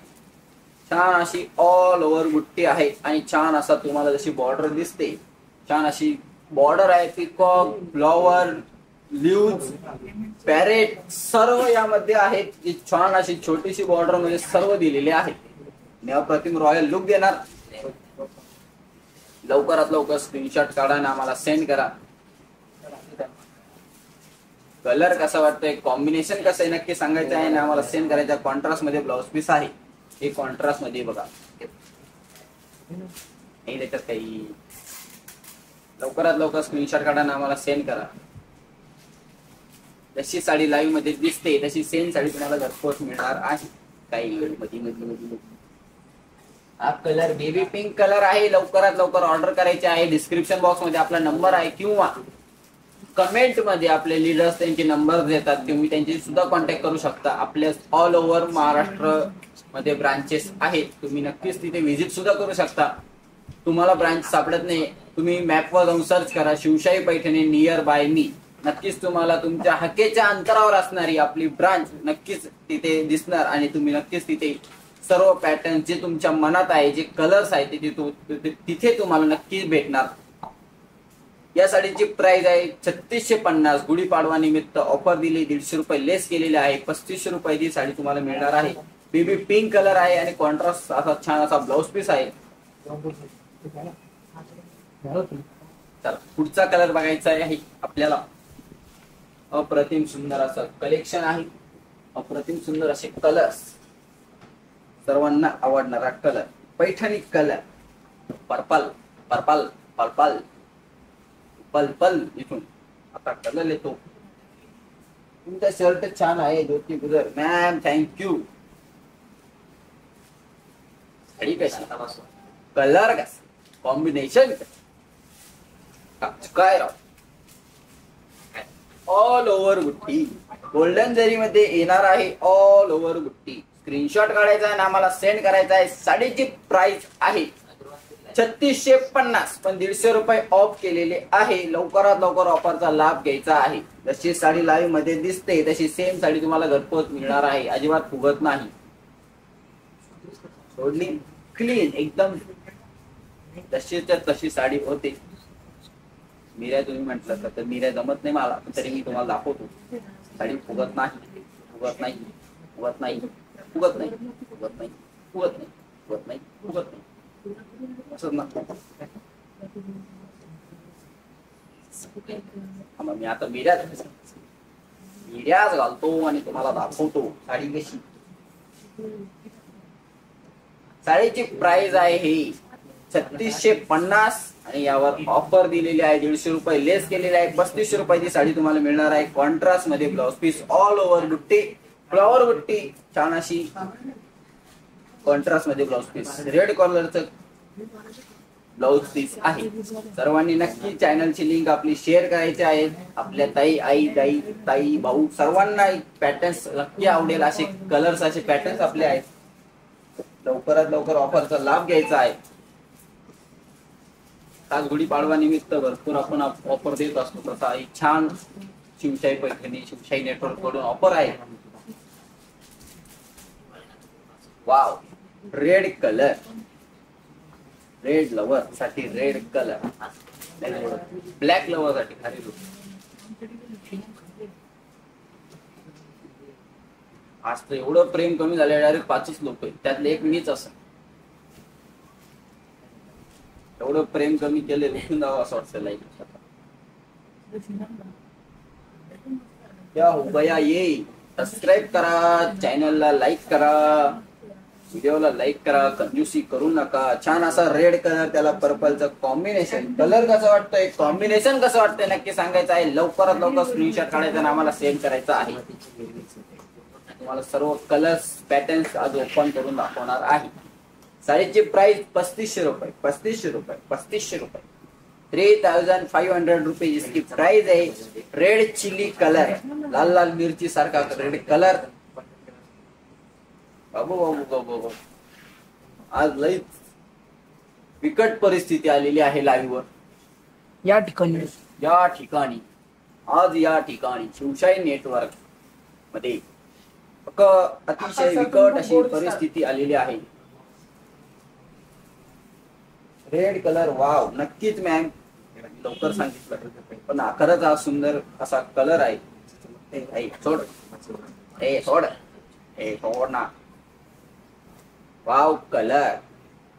छान अशी ऑल ओव्हर बुट्टी आहे आणि छान असा तुम्हाला जशी बॉर्डर दिसते, छान अशी बॉर्डर आहे. पिकॉक, फ्लॉवर, ल्यूज, पॅरेट सर्व यामध्ये आहेत. जी छान अशी छोटीशी बॉर्डर मध्ये सर्व दिलेले आहे. अप्रतिम रॉयल लुक देणार. लवकरात लवकर स्क्रीनशॉट काढा आणि आम्हाला सेंड करा. कलर कसा वाटतोय, कॉम्बिनेशन कसं आहे नक्की सांगायचं आहे आणि आम्हाला सेंड करायचं. कॉन्ट्रास्ट मध्ये ब्लाउज पीस आहे. हे कॉन्ट्रास्ट मध्ये बघा, नाही त्याच्यात काही. लवकरात लवकर स्क्रीनशॉट काढा आणि आम्हाला सेंड करा. जशी साडी लाईव्ह मध्ये दिसते तशी सेम साडी तुम्हाला घरपोच मिळणार आहे. काही मध्ये हा कलर बेबी पिंक कलर आहे. लवकरात लवकर ऑर्डर करायचे आहे. डिस्क्रिप्शन बॉक्स मध्ये आपला नंबर आहे किंवा कमेंट मध्ये आपले लीडर्स त्यांचे नंबर देतात, तुम्ही त्यांची सुद्धा कॉन्टॅक्ट करू शकता. आपल्या ऑल ओव्हर महाराष्ट्र मध्ये ब्रांचेस आहेत, तुम्ही नक्कीच तिथे व्हिजिट सुद्धा करू शकता. तुम्हाला ब्रांच सापडत नाही, तुम्ही मॅपवर जाऊन सर्च करा शिवशाही पैठणी नियर बाय मी. नक्कीच तुम्हाला तुमच्या हाकेच्या अंतरावर असणारी आपली ब्रांच नक्कीच तिथे दिसणार आणि तुम्ही नक्कीच तिथे सर्व पॅटर्न जे तुमच्या मनात आहे, जे कलर्स आहेत तिथे तुम्हाला नक्कीच भेटणार. या साडीची प्राइस आहे 3650. गुढीपाडवा निमित्त ऑफर दिली, 150 रुपये लेस केलेले आहे. 3500 रुपये ती साडी तुम्हाला मिळणार आहे. बेबी पिंक कलर आहे आणि कॉन्ट्रास्ट असा छान असा ब्लाउज पीस आहे. चला पुढचा कलर बघायचा आहे आपल्याला. अप्रतिम सुंदर असं कलेक्शन आहे. अप्रतिम सुंदर असे कलर्स, सर्वांना आवडणारा colour Paithani colour. Purple purple purple purple. इथून आता कलर येतो. तुमचा शर्ट छान आहे ज्योती गुजर मॅम, थँक्यू. साडी कशी, कलर कसा, कॉम्बिनेशन काय राव. ऑल ओव्हर बुट्टी गोल्डन जरी मध्ये येणार आहे. ऑल ओव्हर बुट्टी. स्क्रीनशॉट काढायचा आहे आणि आम्हाला सेंड करायचा आहे. साडीची प्राइस आहे 3650, पण 150 रुपये ऑफ केलेले आहे. लवकरात लवकर ऑफरचा लाभ घ्यायचा आहे. जशी साडी लाईव्ह मध्ये दिसते तशी सेम साडी तुम्हाला घरपोच मिळणार आहे. अजिबात फुगत नाही. सोडली क्लीन एकदम तशीच्या तशी साडी होते. मिऱ्या तुम्ही म्हटलं तर मिऱ्या जमत नाही मला, तरी मी तुम्हाला दाखवतो. साडी फुगत नाही, फुगत नाही, फुगत नाही, फुगत नाही, फुगत नाही, फुगत नाही, फुगत नाही, फुगत नाही. असंच ना. मी आता मिऱ्याच घालतो आणि तुम्हाला दाखवतो साडी कशी. साडीची प्राइस आहे ही 3650 आणि यावर ऑफर दिलेली आहे. 150 रुपये लेस केलेले आहे. 3500 रुपयाची साडी तुम्हाला मिळणार आहे. कॉन्ट्रास्ट मध्ये ब्लाउज पीस, ऑल ओव्हर बुट्टी, फ्लॉवर बुट्टी छान अशी कॉन्ट्रास्ट मध्ये ब्लाउज पीस, रेड कलरचं ब्लाउज पीस आहे. सर्वांनी नक्की चॅनलची लिंक आपली शेअर करायची आहे. आपल्या ताई आई ताई ताई भाऊ सर्वांना पॅटर्न्स नक्की आवडेल असे कलर्स, असे पॅटर्न्स आपले आहेत. लवकरात लवकर ऑफरचा लाभ घ्यायचा आहे. आज गुढीपाडवा निमित्त भरपूर आपण ऑफर देत असतो. तसा एक छान शिवशाही पैठणी शिवशाही नेटवर्क कडून ऑफर आहे. Wow, red colour, red lover साठी रेड कलर, ब्लॅक लवर साठी खाली आज तर एवढं प्रेम कमी झालं, डायरेक्ट 5च लोक आहेत, त्यातले एक मीच असं. एवढं प्रेम कमी केले, उठून जावं असं वाटतं लाईक. क्या हो गया ये. सबस्क्राईब करा, चॅनलला लाईक करा, व्हिडिओला लाईक करा, कंजूसी करू नका. छान असा रेड कलर, त्याला पर्पलचं कॉम्बिनेशन. कलर कसं वाटतंय, कॉम्बिनेशन कसं वाटतंय नक्की सांगायचं आहे. लवकरात लवकर स्क्रीनशॉट काढायचा आणि आम्हाला सेंड करायचा आहे. तुम्हाला सर्व कलर्स पॅटर्न्स आज ओपन करून दाखवणार आहे. साडीची प्राइस 3500 रुपये. 3500 रुपये. 3500 रुपये. 3500 रुपये इसकी प्राइस है. रेड चिली कलर, लाल लाल मिरची सारखा रेड कलर. बाबू बाबू बाबू बाबू, आज लई बिकट परिस्थिती आलेली आहे लाईव्ह वर. या ठिकाणी या ठिकाणी शिवशाही नेटवर्क मध्ये अतिशय बिकट अशी परिस्थिती आलेली आहे. रेड कलर, वाव, नक्कीच मॅम, लवकर सांगितलं. पण खरंच हा सुंदर असा कलर आहे. सोड ना. Wow colour,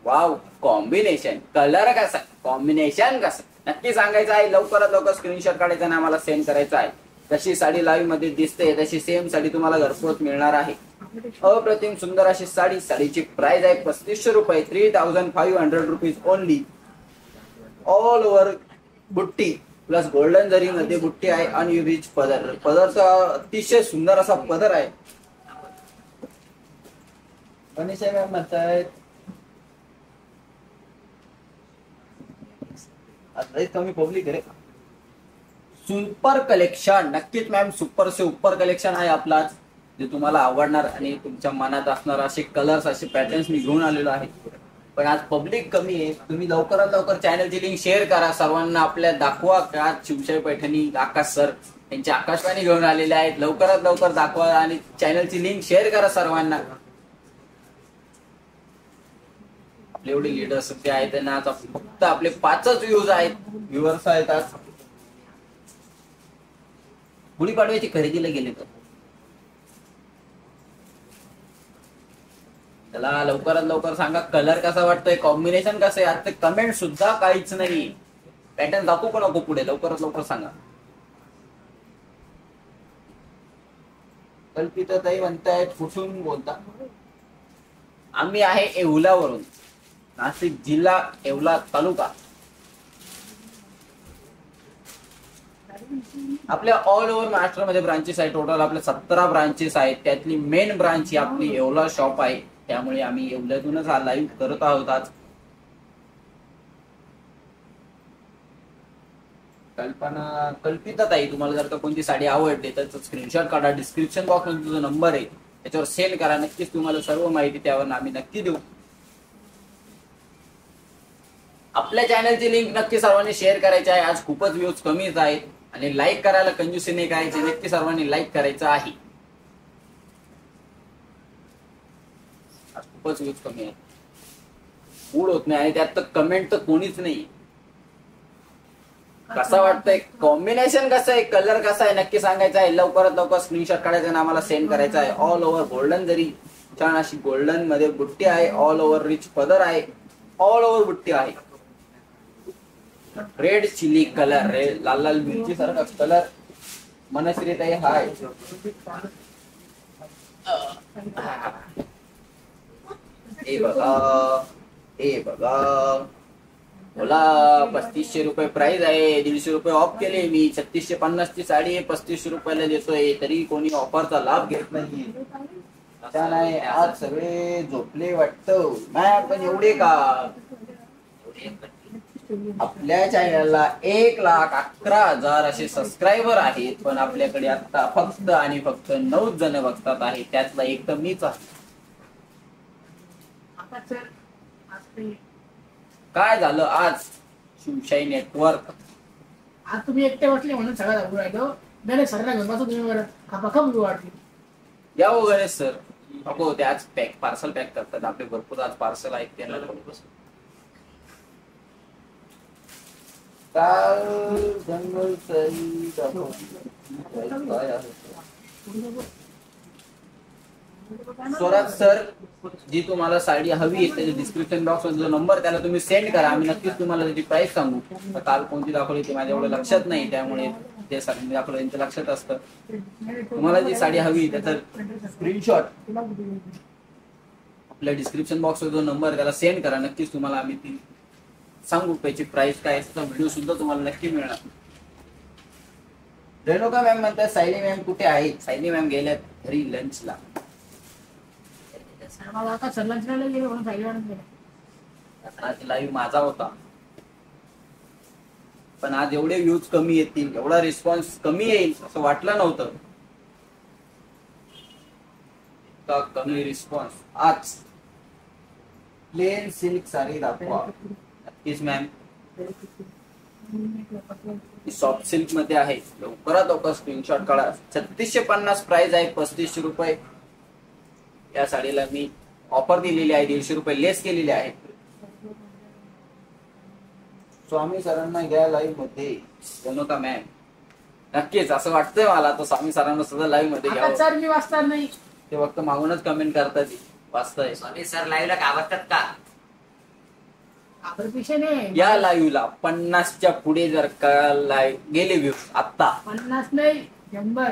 wow combination. Colour कसा, कॉम्बिनेशन कसं नक्की सांगायचं आहे. लवकरात लवकर स्क्रीनशॉट काढायचा आणि आम्हाला सेंड करायचा आहे. जशी साडी लाईव्ह मध्ये दिसते तशी सेम साडी तुम्हाला घरपोच मिळणार आहे. अप्रतिम सुंदर अशी साडी. साडीची प्राइस आहे 3500 रुपये. 3500 रुपीज ओनली. ऑल ओव्हर बुट्टी प्लस गोल्डन जरी मध्ये बुट्टी आहे आणि रिच पदर. पदरचा अतिशय सुंदर असा पदर आहे. मनीषा मॅम म्हणतायत आज कमी पब्लिक आहे. सुपर कलेक्शन, नक्कीच मॅम, सुपर से उपर कलेक्शन आहे आपला, जे तुम्हाला आवडणार आणि तुमच्या मनात असणार असे कलर्स, असे पॅटर्न्स मी घेऊन आलेलो आहे. पण आज पब्लिक कमी आहे. तुम्ही लवकरात लवकर चॅनलची लिंक शेअर करा, सर्वांना आपल्या दाखवा. का शिवशाही पैठणी आकाश सर यांची आकाशवाणी घेऊन आलेले आहेत. लवकरात लवकर दाखवा आणि चॅनलची लिंक शेअर करा सर्वांना. आपले एवढे लीडर्स ते आहेत त्यांना आता फक्त आपले 5च व्ह्यूज आहेत, व्ह्युअर्स आहेत. आज गुढीपाडव्याची खरेदीला गेले तर त्याला लवकरात लवकर सांगा कलर कसा वाटतोय, कॉम्बिनेशन कसं आहे. आता कमेंट सुद्धा काहीच नाही. पॅटर्न दाखवू पण नको पुढे, लवकरात लवकर सांगा. कल्पिता ताई म्हणतायत कुठून बोलता. आम्ही आहे येवलावरून, नाशिक जिल्हा, येवला तालुका. आपल्या ऑल ओव्हर महाराष्ट्रामध्ये ब्रांचेस आहेत. टोटल आपल्या 17 ब्रांचेस आहेत. त्यातली मेन ब्रांच ही आपली येवला शॉप आहे. त्यामुळे आम्ही येवल्यातूनच हा लाईव्ह करत आहोत आज. कल्पिता ताई, तुम्हाला जर का कोणती साडी आवडते तर स्क्रीनशॉट काढा. डिस्क्रिप्शन बॉक्स मध्ये तुझा नंबर आहे, त्याच्यावर सेंड करा. नक्कीच तुम्हाला सर्व माहिती त्यावर आम्ही नक्की देऊ. आपल्या चॅनलची लिंक नक्की सर्वांनी शेअर करायची आहे. आज खूपच व्ह्यूज कमीच आहेत आणि लाईक करायला कंजूसी नाही करायची. नक्की सर्वांनी लाईक करायचं आहे. आज खूपच व्ह्यूज कमी आहे, मूड होत नाही आणि त्यात तर कमेंट तर कोणीच नाही. कसा वाटतंय, कॉम्बिनेशन कसं आहे, कलर कसा आहे नक्की सांगायचं आहे. लवकरात लवकर स्क्रीनशॉट काढायचा आणि आम्हाला सेंड करायचा आहे. ऑल ओव्हर गोल्डन जरी, छान अशी गोल्डन मध्ये बुट्टी आहे. ऑल ओव्हर रिच पदर आहे. ऑल ओव्हर बुट्टी आहे. रेड चिली कलर, रेड लाल लाल मिरची सारखा कलर. मनश्री ताई हाय. ए बघा बोला. 3500 रुपये प्राइस आहे. 150 रुपये ऑफ केले मी. 3650 ची साडी आहे, 3500 रुपयाला देतोय. तरी कोणी ऑफरचा लाभ घेत नाही. छान आहे. आज सगळे झोपले वाटतं. नाही पण एवढे का. आपल्या चॅनलला 1,11,000 असे सबस्क्रायबर आहेत. पण आपल्याकडे आता फक्त आणि फक्त 9 जण बघतात आहेत. त्यातला एक तर मीच आहे. काय झालं आज शिवशाही नेटवर्क. आज तुम्ही एकटे बसले म्हणून सगळं दाखवून राहिलो. गणेश सरला घेऊन बसू तुम्ही बरं. खपाखप वाटते. या हो गणेश सर. नको ते आज पार्सल पॅक करतात. आपले भरपूर आज पार्सल आहेत. त्यांना जंगल स्वराज सर जी तुम्हाला साडी हवी आहे त्याच्या डिस्क्रिप्शन बॉक्स मध्ये जो नंबर त्याला तुम्ही सेंड करा. आम्ही नक्कीच तुम्हाला त्याची प्राइस सांगू. तर काल कोणती दाखवली ते माझ्या एवढं लक्षात नाही, त्यामुळे ते साडी दाखवलं त्यांच्या लक्षात असतं. तुम्हाला जी साडी हवी त्याचा स्क्रीनशॉट आपल्या डिस्क्रिप्शन बॉक्स वर जो नंबर त्याला सेंड करा. नक्कीच तुम्हाला आम्ही ती सांगू त्याची प्राइस काय असतं. व्हिडिओ सुद्धा तुम्हाला नक्की मिळणार. रेणुका मॅम म्हणतात सायली मॅम कुठे आहेत? सायली मॅम गेल्यात घरी लंचला. आज लाईव्ह माझा होता, पण आज एवढे व्ह्यूज कमी येतील, एवढा रिस्पॉन्स कमी येईल असं वाटलं नव्हतं. इतका कमी रिस्पॉन्स. आज प्लेन सिल्क साडी दाखवा. नक्कीच मॅम, सॉफ्ट सिल्क मध्ये आहे. लवकरात लवकर स्क्रीनशॉट काढा. 3650 प्राइस आहे, 3500 रुपये. या साडीला मी ऑफर दिलेली आहे, 150 रुपये लेस केलेले आहे. स्वामी सरांना घ्या लाईव्ह मध्ये. रेणुका मॅम नक्कीच असं वाटतंय मला, तर स्वामी सरांना सुद्धा लाईव्ह मध्ये घ्या. सर मी वाचणार नाही, ते फक्त मागूनच कमेंट करतात. वाचताय स्वामी सर लाईव्हला घाबरतात का? या लाईव्हला 50च्या पुढे जर का लाईव्ह गेले व्ह्यूज आता 50 नाही 100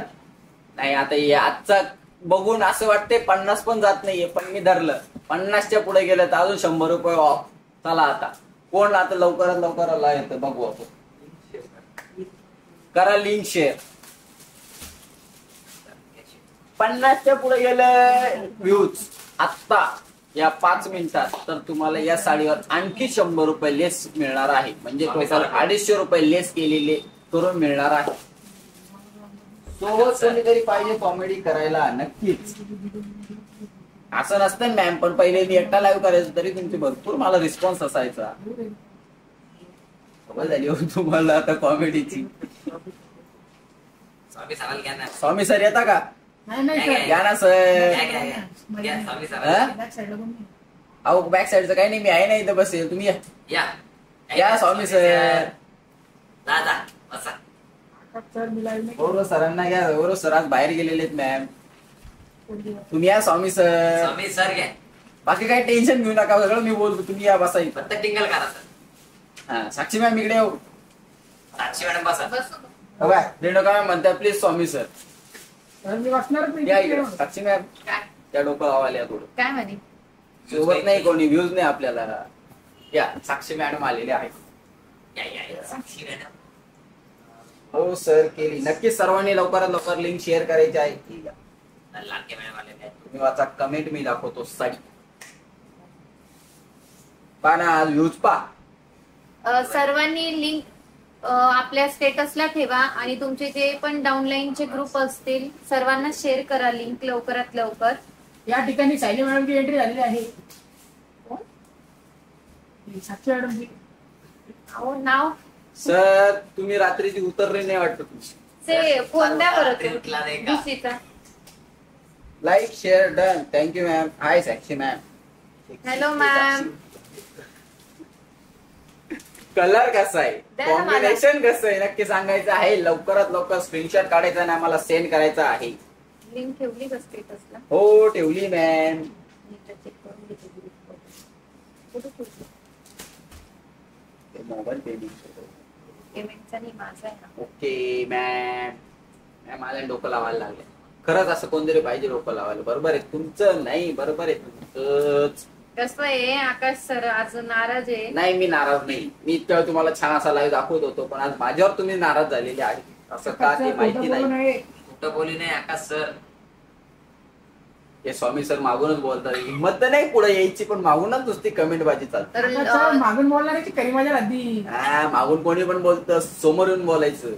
नाही. आता आजचा बघून असं वाटतंय 50 पण जात नाहीये, पण मी धरलं 50च्या पुढे गेलं तर अजून 100 रुपये ऑफ. चला आता कोण आता लवकरात लवकर लाईव्ह येतं बघू आपण. करा लिंक शेअर. 50च्या पुढे गेलं व्ह्यूज आत्ता या 5 मिनिटात, तर तुम्हाला या साडीवर आणखी 100 रुपये लेस मिळणार आहे. म्हणजे टोटल 250 रुपये लेस केलेले करून मिळणार आहे. सोबत कोणीतरी पाहिजे कॉमेडी करायला. नक्कीच असं नसतं मॅम, पण पहिले मी एकटा लाईव्ह करायचो तरी तुमची भरपूर मला रिस्पॉन्स असायचा. खबर झाली हो तुम्हाला आता कॉमेडीची. स्वामी सराला घ्या ना. स्वामी सर येता का? नाही या ना सर. घ्या स्वामी सर. अहो बॅक साईडचं काही नाही, मी आहे ना इथं बसेल. तुम्ही या स्वामी सर. दादा बसा. गौरव सरांना घ्या. गौरव सर आज बाहेर गेलेले आहेत मॅम. तुम्ही या स्वामी सर. स्वामी सर घ्या. बाकी काही टेन्शन घेऊ नका, सगळं मी बोलतो. तुम्ही या बसा इथं. फक्त टिंगल करा सर. हा साक्षी मॅम इकडे येऊ. साक्षी मॅडम बसा. बाय. रेणुका मॅम म्हणतात प्लीज स्वामी सर. मी वाचणार या इकडे. साक्षी मॅम त्या डोकं लावायला या थोडं. काय म्हणे? सोबत नाही कोणी, व्ह्यूज नाही आपल्याला. या साक्षी मॅडम आलेले आहेत. या साक्षी मॅडम. हो सर केली. नक्कीच सर्वांनी लवकरात लवकर लिंक शेअर करायची आहे. लाडके मॅडम आले आहेत. तुम्ही वाचा, कमेंट मी दाखवतो साडी. पहा ना आज व्ह्यूज पहा. सर्वांनी लिंक आपल्या स्टेटसला ठेवा आणि तुमचे जे पण डाउनलाईनचे ग्रुप असतील सर्वांना शेअर करा लिंक लवकरात लवकर. या ठिकाणी सायली मॅडमची एंट्री झालेली आहे. साक्षी मॅडमची नाव सर तुम्ही रात्रीची उतरले नाही वाटत तुमची. ते कोणत्या लिंकला नाही का? दुसरीचा. Like share done. Thank you ma'am. Hi Sakshi ma'am. Hello ma'am. Colour कसा आहे, द्या ना मला. कॉम्बिनेशन कसं आहे नक्की सांगायचं आहे. लवकरात लवकर स्क्रीनशॉट काढायचा आणि आम्हाला सेंड करायचा आहे. लिंक ठेवली का स्टेटसला? हो ठेवली मॅम. मोबाईल पेमेंटचा नाही माझा आहे ना. Okay ma'am. मॅम मला डोकं लावायला लागले. खरंच असं कोणतरी पाहिजे डोकं लावायला. बरोबर आहे तुमचं. नाही बरोबर आहे तुमचंच. कसं आहे आकाश सर आज नाराज आहे? नाही मी नाराज नाही. मी इतक्या वेळ तुम्हाला छान असा लाईव्ह दाखवत होतो, पण आज माझ्यावर तुम्ही नाराज झालेले आहे. असं का ते माहिती नाही. कुठं बोली नाही आकाश सर. हे स्वामी सर मागूनच बोलतात. हिंमत तर नाही पुढे यायची, पण मागूनच नुसती कमेंट बाजी चालते. तर मागून बोलणार करी माझ्या आधी. हा मागून कोणी पण बोलतं, समोर येऊन बोलायचं.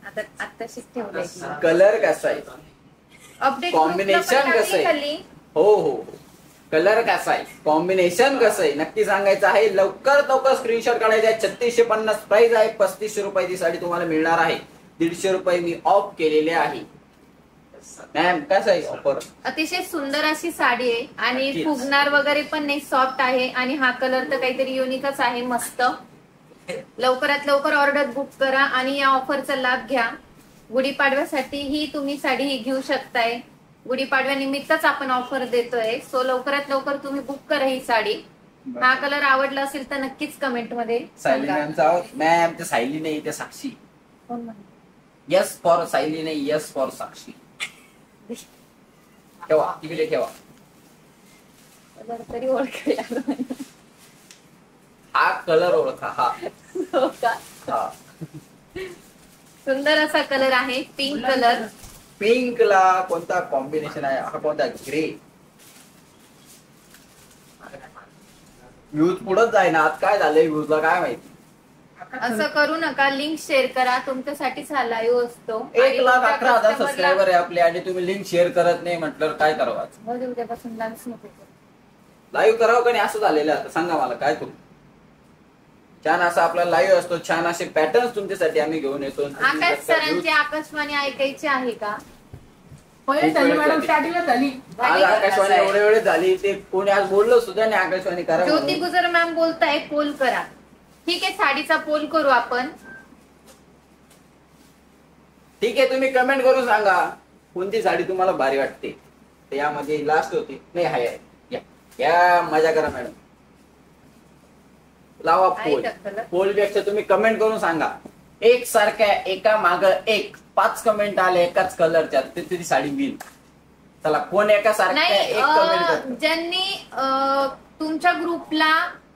आता आत्ताशीच ठेवलंय. कलर कसा आहे, अपडेट कॉम्बिनेशन कसं आहे. हो हो कलर कसा आहे, कॉम्बिनेशन कसं आहे नक्की सांगायचं आहे. लवकर लवकर स्क्रीनशॉट काढायचा आहे. 3650 प्राइस आहे. 3500 रुपयाची साडी तुम्हाला मिळणार आहे. 150 रुपये मी ऑफ केलेले आहे. मॅम कसं आहे ऑफर? अतिशय सुंदर अशी साडी आहे आणि नक्कीच. फुगणार वगैरे पण नाही, सॉफ्ट आहे आणि हा कलर तर काहीतरी युनिकच आहे. मस्त. लवकरात लवकर ऑर्डर बुक करा आणि या ऑफरचा लाभ घ्या. गुढीपाडव्यासाठी ही तुम्ही साडी घेऊ शकताय. गुढीपाडव्या निमित्तच आपण ऑफर देतोय. सो लवकरात लवकर तुम्ही बुक करा ही साडी. हा कलर आवडला असेल तर नक्कीच कमेंट मध्ये सायली सांगा. मॅमचा मॅम ते सायली नाही ते साक्षी. कोण म्हणतं? यस फॉर सायली नाही, यस फॉर साक्षी. ठेवा तिकडे ठेवा. कलर तरी ओळखला. हा कलर ओळखा. हा हो का? हा सुंदर असा कलर आहे, पिंक कलर. पिंक ला कोणता कॉम्बिनेशन आहे? हा कोणता? ग्रे. व्ह्यूज पुढेच जाय ना. आज काय झालंय व्ह्यूजला काय माहिती. असं करू नका. लिंक शेअर करा. तुमच्यासाठीच हा लाईव्ह असतो. 1,11,000 सबस्क्रायबर आहे आपले आणि तुम्ही लिंक शेअर करत नाही म्हटल्यावर काय करावं? उद्यापासून डान्स नको करू. लाईव्ह करावं का नाही असं झालेलं आता. सांगा मला काय करू. छान असा आपला लाईव्ह असतो. छान असे पॅटर्न तुमच्यासाठी आम्ही घेऊन येतो. आकाश सरांची आकाशवाणी ऐकायची आहे का? पहिले झाली मॅडम, स्टार्टिंगला झाली. आज आकाशवाणी एवढे वेळ झाली ते कोणी आज बोललो सुद्धा नाही आकाशवाणी करा ज्योती म्हणून. गुजर मॅम बोलताय पोल करा. ठीक आहे, साडीचा पोल करू आपण. ठीक आहे, तुम्ही कमेंट करून सांगा कोणती साडी तुम्हाला भारी वाटते. तर यामध्ये लास्ट होती नाही. हाय या मजा करा मॅडम. लावा पोल. पोल पेक्षा तुम्ही कमेंट करून सांगा. एक सारख्या एका माग एक 5 कमेंट आले एकाच कलरच्या ते तरी साडी घेईल. चला कोण एका सारख्या नाही, एक कमेंट करतो. ज्यांनी तुमच्या ग्रुपला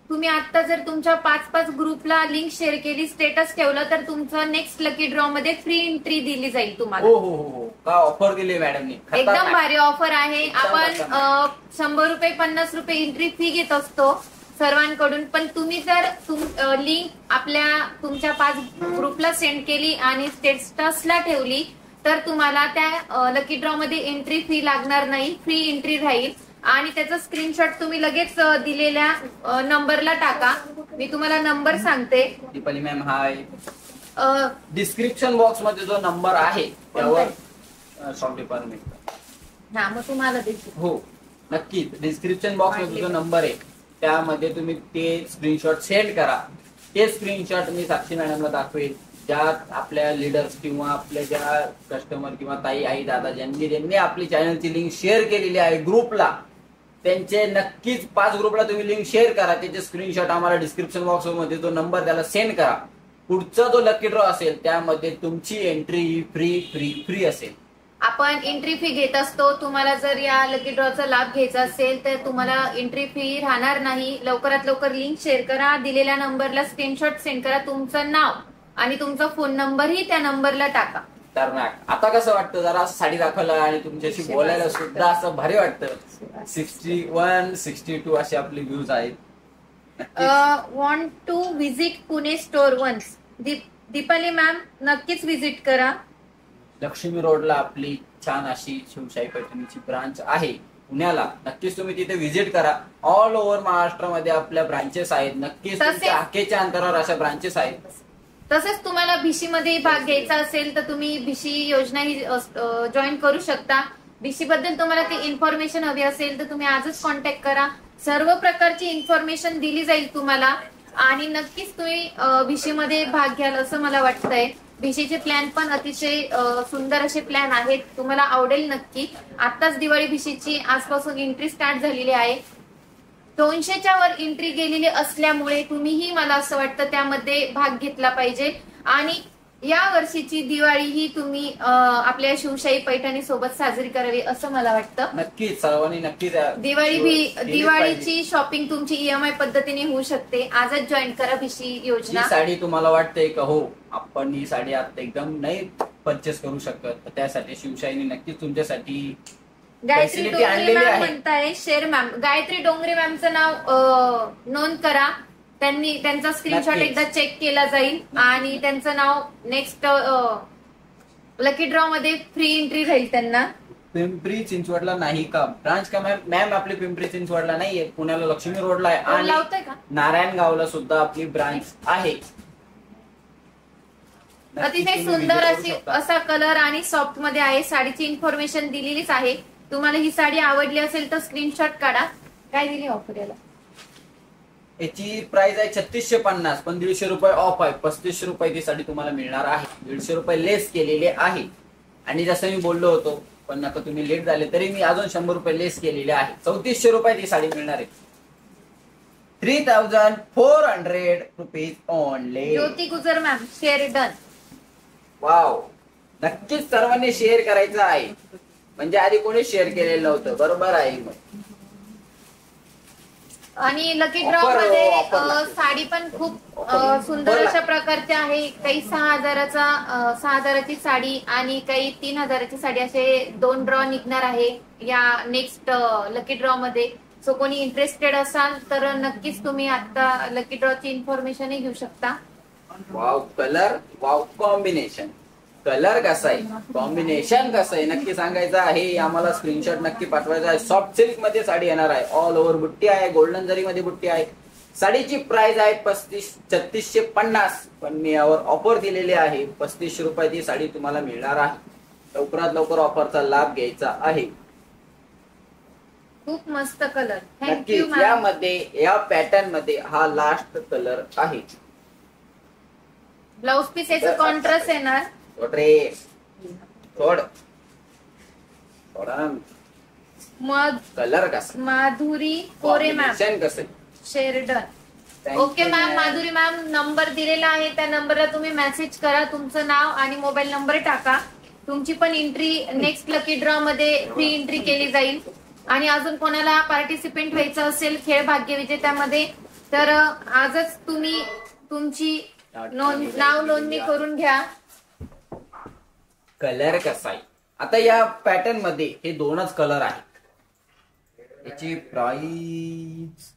तुम्ही आता जर तुमच्या 5-5 ग्रुपला लिंक शेअर केली, स्टेटस ठेवलं तर तुमचं नेक्स्ट लकी ड्रॉ मध्ये फ्री एंट्री दिली जाईल तुम्हाला. हो हो हो. का ऑफर दिली मॅडमनी. एकदम भारी ऑफर आहे. एकदम आपण खतरनाक. 100 रुपये 50 रुपये एंट्री फी घेत असतो सर्वांकडून. पण तुम्ही जर लिंक आपल्या तुमच्या 5 ग्रुपला सेंड केली आणि स्टेटसला ठेवली तर तुम्हाला त्या लकी ड्रॉ मध्ये एंट्री फी लागणार नाही. फ्री एंट्री राहील आणि त्याचा स्क्रीनशॉट तुम्ही लगेच दिलेल्या नंबरला टाका. मी तुम्हाला नंबर सांगते. दीपाली मॅम हाय. डिस्क्रिप्शन बॉक्स मध्ये जो नंबर आहे त्यावर शॉप डिपार्टमेंट. हा, मग तुम्हाला देखील हो नक्कीच. डिस्क्रिप्शन बॉक्स मध्ये जो नंबर आहे त्यामध्ये तुम्ही ते स्क्रीनशॉट सेंड करा. ते स्क्रीनशॉट मी साक्षी मॅडमला दाखवेल. ज्यात आपल्या लीडर्स किंवा आपल्या ज्या कस्टमर किंवा ताई आई दादा ज्यांनी आपली चॅनलची लिंक शेअर केलेली आहे ग्रुपला, त्यांचे नक्कीच 5 ग्रुपला तुम्ही लिंक शेअर करा. त्याचे स्क्रीनशॉट आम्हाला डिस्क्रिप्शन बॉक्स मध्ये जो नंबर त्याला सेंड करा. पुढचा जो लकी ड्रॉ असेल त्यामध्ये तुमची एंट्री फ्री फ्री फ्री असेल. आपण एंट्री फी घेत असतो. तुम्हाला जर या लकी ड्रॉचा लाभ घ्यायचा असेल तर तुम्हाला एंट्री फी राहणार नाही. लवकरात लवकर लिंक शेअर करा. दिलेल्या नंबरला स्क्रीनशॉट सेंड करा. तुमचं नाव आणि तुमचा फोन नंबरही त्या नंबरला टाका. तर आता कसं वाटतं जरा साडी दाखवलं आणि तुमच्याशी बोलायला सुद्धा असं भारी वाटतं. 61, 62 असे आपले व्ह्यूज आहेत. Want to visit Pune store once. Deepali ma'am नक्कीच व्हिजिट करा. लक्ष्मी रोडला आपली छान अशी शिवशाही पैठणीची ब्रांच आहे पुण्याला. नक्कीच तुम्ही तिथे व्हिजिट करा. ऑल ओव्हर महाराष्ट्रामध्ये आपल्या ब्रांचेस आहेत. नक्कीच तुमच्या हाकेच्या अंतरावर अशा ब्रांचेस आहेत. तसेच तुम्हाला भिशी मध्ये भाग घ्यायचा असेल तर तुम्ही भिशी योजना ही जॉईन करू शकता. भिशी बद्दल तुम्हाला ती इन्फॉर्मेशन हवी असेल तर तुम्ही आजच कॉन्टॅक्ट करा. सर्व प्रकारची इन्फॉर्मेशन दिली जाईल तुम्हाला आणि नक्कीच तुम्ही भिशी मध्ये भाग घ्याल असं मला वाटतंय. भिशीचे प्लॅन पण अतिशय सुंदर असे प्लॅन आहेत. तुम्हाला आवडेल नक्की. आताच दिवाळी भिशीची आजपासून एंट्री स्टार्ट झालेली आहे. 200च्या वर एंट्री गेलेली असल्यामुळे तुम्हीही मला असं वाटतं त्यामध्ये भाग घेतला पाहिजे. आणि या वर्षीची दिवाळी ही तुम्ही आपल्या शिवशाही पैठणी सोबत साजरी करावी असं मला वाटतं. नक्कीच सर्वांनी नक्कीच दिवाळीची शॉपिंग तुमची EMI पद्धतीने होऊ शकते. आजच जॉईन करा भिशी योजना. ही साडी तुम्हाला वाटते का हो आपण ही साडी आता एकदम नाही परचेस करू शकत, त्यासाठी शिवशाहीने नक्कीच तुमच्यासाठी गायत्री facility डोंगरे आणलेली मॅम आहे. म्हणताय शेअर मॅम. गायत्री डोंगरे मॅमचं नाव नोंद करा. त्यांचा स्क्रीनशॉट नक्कीच. एकदा चेक केला जाईल आणि त्यांचं नाव नेक्स्ट लकी ड्रॉ मध्ये फ्री एंट्री राहील त्यांना. पिंपरी चिंचवडला नाही का ब्रांच का मॅम? मॅम आपली पिंपरी चिंचवडला नाहीये, पुण्याला लक्ष्मी रोडला आहे आणि लावतोय का? नारायणगावला सुद्धा आपली ब्रांच आहे. अतिशय सुंदर असा कलर आणि सॉफ्ट मध्ये आहे. साडीची इन्फॉर्मेशन दिलेलीच आहे. तुम्हाला ही साडी आवडली असेल तर स्क्रीनशॉट काढा. काय दिली ऑफर याला? याची प्राइस आहे 3650 पण 150 रुपये ऑफ आहे. 3500 रुपये ती साडी तुम्हाला मिळणार आहे. 150 रुपये लेस केलेले आहे. आणि जसं मी बोललो होतो पण आता तुम्ही लेट झाले तरी मी अजून 100 रुपये लेस केलेले आहे. 3400 रुपयात ही साडी मिळणार आहे. 3400 रुपीज ओनली. ज्योती गुजर मॅम, शेअर डन. वाव, नक्कीच सर्वांनी शेअर करायचं आहे, म्हणजे आधी कोणी शेअर केलेलं नव्हतं. बरोबर आहे. मग आणि लकी ड्रॉ Offer मध्ये साडी पण खूप सुंदर अशा प्रकारची आहे. काही 6,000ची साडी आणि काही 3,000ची साडी, असे 2 ड्रॉ निघणार आहे या नेक्स्ट लकी ड्रॉ मध्ये. सो कोणी इंटरेस्टेड असाल तर नक्कीच तुम्ही आता लकी ड्रॉची इन्फॉर्मेशनही घेऊ शकता. Wow colour, wow combination. Colour कसा आहे, कॉम्बिनेशन कसं आहे नक्की सांगायचं आहे. आम्हाला स्क्रीनशॉट नक्की पाठवायचा आहे. सॉफ्ट सिल्क मध्ये साडी येणार आहे. ऑल ओव्हर बुट्टी आहे, गोल्डन जरी मध्ये बुट्टी आहे. साडीची प्राइस आहे 3650, पण मी यावर ऑफर दिलेली आहे. 3500 रुपयात ही साडी तुम्हाला मिळणार आहे. लवकरात लवकर ऑफरचा लाभ घ्यायचा आहे. खूप मस्त कलर. नक्की थँक्यू मॅम. यामध्ये, या पॅटर्न मध्ये हा लास्ट कलर आहे. ब्लाउज पीस याचं कॉन्ट्रास्ट येणार. मग कलर कसा, माधुरी कोरे मॅम, कॉम्बिनेशन कसं आहे? Share done. Thank okay you, ma'am. ma'am. Madhuri ma'am, number दिलेला आहे त्या नंबरला तुम्ही मेसेज करा. तुमचं नाव आणि मोबाईल नंबर टाका. तुमची पण एंट्री नेक्स्ट लकी ड्रॉ मध्ये फ्री एंट्री केली जाईल. आणि अजून कोणाला पार्टिसिपेंट व्हायचं असेल खेळ भाग्य विजेत्यामध्ये तर आजच तुम्ही तुमची नाव नोंदणी करून घ्या. कलर कसा आहे, आता या पॅटर्न मध्ये हे 2च कलर आहेत. याची प्राइस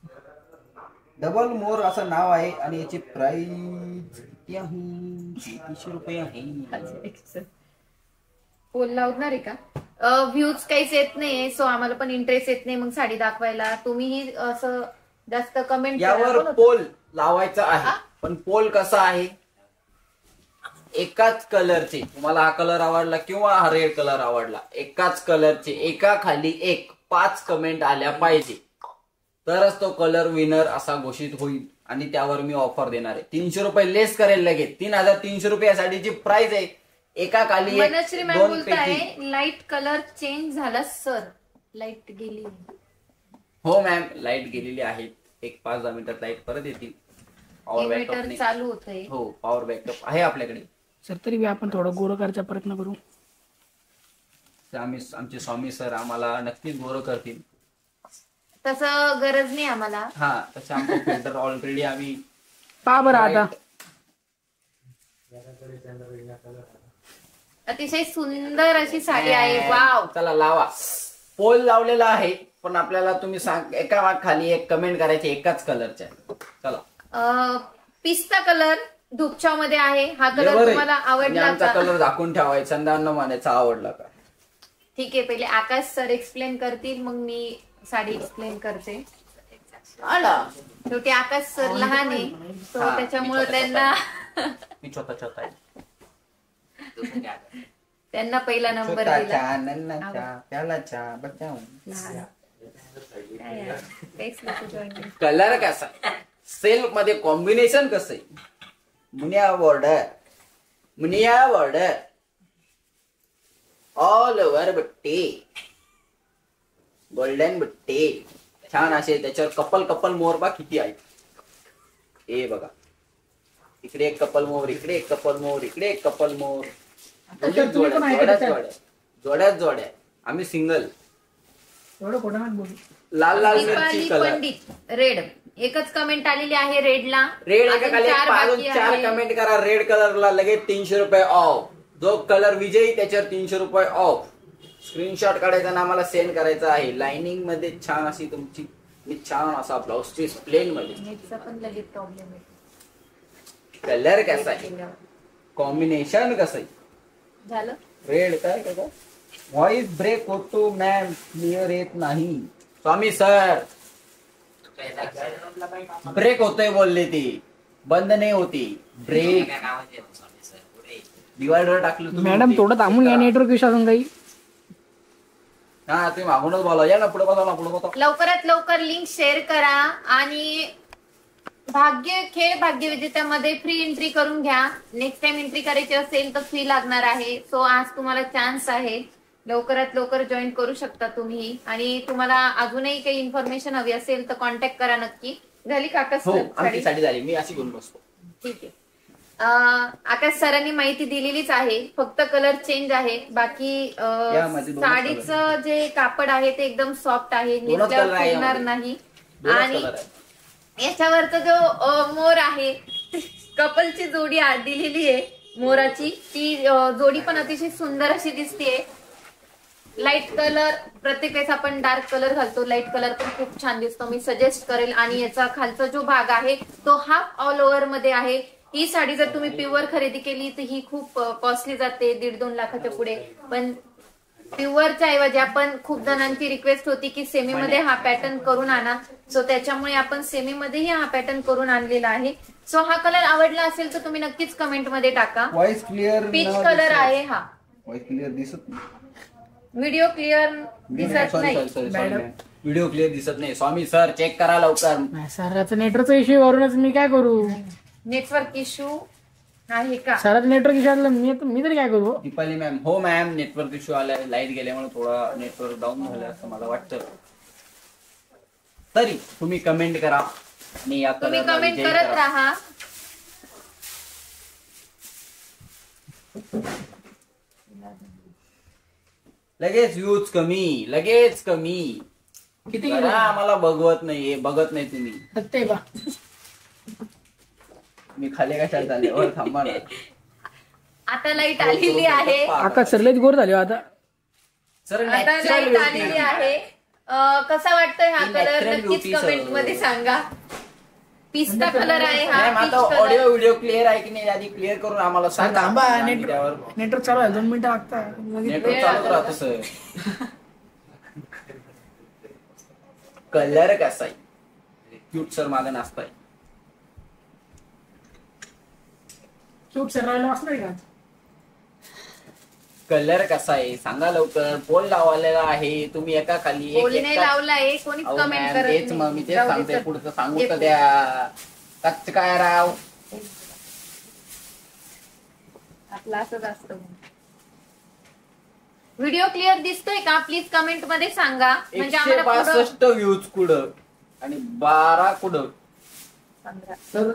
डबल मोर असं नाव आहे आणि याची प्राइस किती आहे? 3300 रुपये आहे. पोल लावणार आहे का? व्ह्यूज काहीच येत नाही, सो आम्हाला पण इंटरेस्ट येत नाही मग साडी दाखवायला. तुम्हीही असं जास्त कमेंट यावर पोल लावायचा आहे. पण पोल कसा आहे, एकाच कलरचे, तुम्हाला हा कलर आवडला किंवा हा रेड कलर आवडला, एकाच कलरचे एका खाली एक 5 कमेंट आल्या पाहिजे, तरच तो कलर विनर असा घोषित होईल. आणि त्यावर मी ऑफर देणार आहे. 300 रुपये लेस करेल लगेच. 3300 रुपये या साडीची प्राइस आहे. एका खाली एक, मनश्री मॅम 2 बोलताय पैकी. लाईट कलर चेंज झाला सर. लाईट गेली. हो मॅम, लाईट गेलेली आहे. एक 5-10 मिनिटात लाईट परत येतील. पॉवर बॅकअप इन्व्हर्टर नाही. चालू होतंय. हो, पॉवर बॅकअप आहे आपल्याकडे. सर तरी बी आपण थोडं गोरं करायचा प्रयत्न करू. आमचे स्वामी सर आम्हाला नक्कीच गोरं करतील. तसं गरज नाही आम्हाला. हा, तसे आमचं फिल्टर ऑलरेडी आम्ही पहा बरं आता. अतिशय सुंदर अशी साडी आहे. वाव. चला लावा. पोल लावलेला आहे, पण आपल्याला तुम्ही सांग एका खाली एक कमेंट करायची एकाच कलरच्या. चला. पिस्ता कलर धुपछाव मध्ये आहे. हा कलर बरं आहे. तुम्हाला म्हणजे आवडला आमचा का? कलर झाकून ठेवायचा आणि न मानायचा आवडला का? ठीक आहे, पहिले आकाश सर एक्सप्लेन करतील, मग मी साडी एक्सप्लेन करते. शेवटी आकाश सर लहान आहे, तो हा, त्याच्यामुळे मी त्यांना मी छोटा आहे. त्यांना पहिला नंबर दिला. छोटाच्या, नन्नाच्या, प्यालाच्या, बच्चाऊ. काय यार, काहीच नको join करू. कलर कसा, सेल्फ मध्ये कॉम्बिनेशन कसं आहे? मुनिया बॉर्डर ऑल ओव्हर बुट्टी, गोल्डन बुट्टी, छान असे. त्याच्यावर कपल मोर बा किती आहेत हे बघा. इकडे एक कपल मोर, इकडे एक कपल मोर, इकडे एक कपल मोर. जोड्यात. आम्ही सिंगल. एवढं खोटं नाही बोलू. लाल मिरची दीपाली कलर. पंडित रेड, एकच कमेंट आलेली आहे रेडला. रेड एका अजून खाली 4 बाकी 4 आहे. कमेंट करा. रेड कलरला लगेच 300 रुपये ऑफ. जो कलर विजयी त्याच्यावर 300 रुपये ऑफ. स्क्रीनशॉट काढायचा आणि आम्हाला सेंड करायचा आहे. लाइनिंग मध्ये छान अशी तुमची छान असा ब्लाउज पीस प्लेन मध्ये. नेटचा पण लगेच प्रॉब्लेम आहे. कलर कसा आहे, कॉम्बिनेशन कसं आहे? झालं. रेड काय का व्हॉइस ब्रेक होतो मॅम, क्लिअर येत नाही. स्वामी सर ब्रेक होतोय बोलले ते, बंद नाही होती. ब्रेक डिवायडर टाकलं तुम्ही. मॅडम थोडं थांबून या, नेटवर्क इश्यू असून काही. हा, तुम्ही मागूनच बोला. या ना पुढे बसा. लवकरात लवकर लिंक शेअर करा आणि खेळ भाग्य विजेत्यामध्ये फ्री एंट्री करून घ्या. नेक्स्ट टाइम एंट्री करायची असेल तर फी लागणार आहे. सो आज तुम्हाला चान्स आहे. लवकरात लवकर जॉईन करू शकता तुम्ही. आणि तुम्हाला अजूनही काही इन्फॉर्मेशन हवी असेल तर कॉन्टॅक्ट करा नक्की. झाली काका हो सर आमची साडी? साडी झाली, मी अशी घेऊन बसतो. ठीक आहे. आकाश सरांनी माहिती दिलेलीच आहे, फक्त कलर चेंज आहे. बाकी यामध्ये दोनच साडीचं जे कापड आहे ते एकदम सॉफ्ट आहे, दोनच नेसल्यावर color आहे फुगणार यामध्ये. नाही. दोनच आणि कलर आहे. याच्यावरचा जो मोर आहे कपलची जोडी दिलेली आहे मोराची, ती जोडी पण अतिशय सुंदर अशी दिसतेय. लाईट कलर प्रत्येक वेळेस आपण डार्क कलर घालतो, लाईट कलर पण खूप छान दिसतो, मी सजेस्ट करेल. आणि याचा खालचा जो भाग आहे तो हाफ ऑल ओव्हर मध्ये आहे. ही साडी जर तुम्ही प्युअर खरेदी केली तर ही खूप कॉस्टली जाते, 1.5-2 लाखाच्या पुढे. पण प्युअरच्या ऐवजी आपण खूप जणांची रिक्वेस्ट होती की सेमी मध्ये हा पॅटर्न करून आणा, सो त्याच्यामुळे आपण सेमी मध्येही हा पॅटर्न करून आणलेला आहे. सो हा कलर आवडला असेल तर तुम्ही नक्कीच कमेंट मध्ये टाका. व्हॉइस क्लिअर पीच कलर आहे हा. व्हॉइस क्लिअर दिसत नाही. व्हिडिओ क्लिअर दिसत नाही. व्हिडिओ क्लिअर दिसत नाही. स्वामी सर चेक करा लवकर. सराचं नेटवर्कचा इश्यू वरूनच मी काय करू? नेटवर्क इश्यू आहे का? सराचं नेटवर्क इश्यू आलं मी तरी काय करू? दीपाली मॅम, हो मॅम, नेटवर्क इश्यू आलाय, लाईट गेल्यामुळे थोडा नेटवर्क डाऊन झालं असं मला वाटतं. तरी तुम्ही कमेंट करा आणि या तुम्ही कलरला कमेंट विजयी करत करा. राहा. लगेच व्ह्यूज कमी, लगेच कमी. किती जरा आम्हाला बघवत नाही, बघत नाही तुम्ही. सत्य बा. मी खाली कशाला झाले वर थांबा ना. आता लाईट आलेली आहे. आकाश सरलेच गोर झाले आता. सर आता लाईट आलेली आहे. कसा वाटतोय हा ही कलर natural नक्कीच beauty, कमेंट sir. मध्ये सांगा. पिस्ता कलर आहे हा. मॅम पीच आता कलर. ऑडिओ व्हिडिओ क्लिअर आहे की नाही आधी क्लिअर करून आम्हाला सांगा. थांबा, आम्ही नेटवर्क त्यावर नेटवर्क चालू आहे, 2 मिनिटं लागतात. नेटवर्क चालूच राहतो सर. कलर कसा आहे? क्यूट सर मागे नाचताय. शूट सर राहायला वाचणार का? कलर कसा आहे सांगा लवकर. पोल लावलेला आहे तुम्ही एका खाली एक बोलणे एक लावलाय, कोणीच अहो कमेंट मॅम, करत तेच मग मी तेच जाऊ दे सांगते. सर. पुढचं सांगू तर द्या. कच्च काय राव. आपलं असंच असतं. व्हिडिओ क्लिअर दिसतोय का? प्लीज कमेंट मध्ये सांगा, म्हणजे आम्हाला पुढं 162 व्ह्यूज कुठं आणि 12 कुठं, 15. सर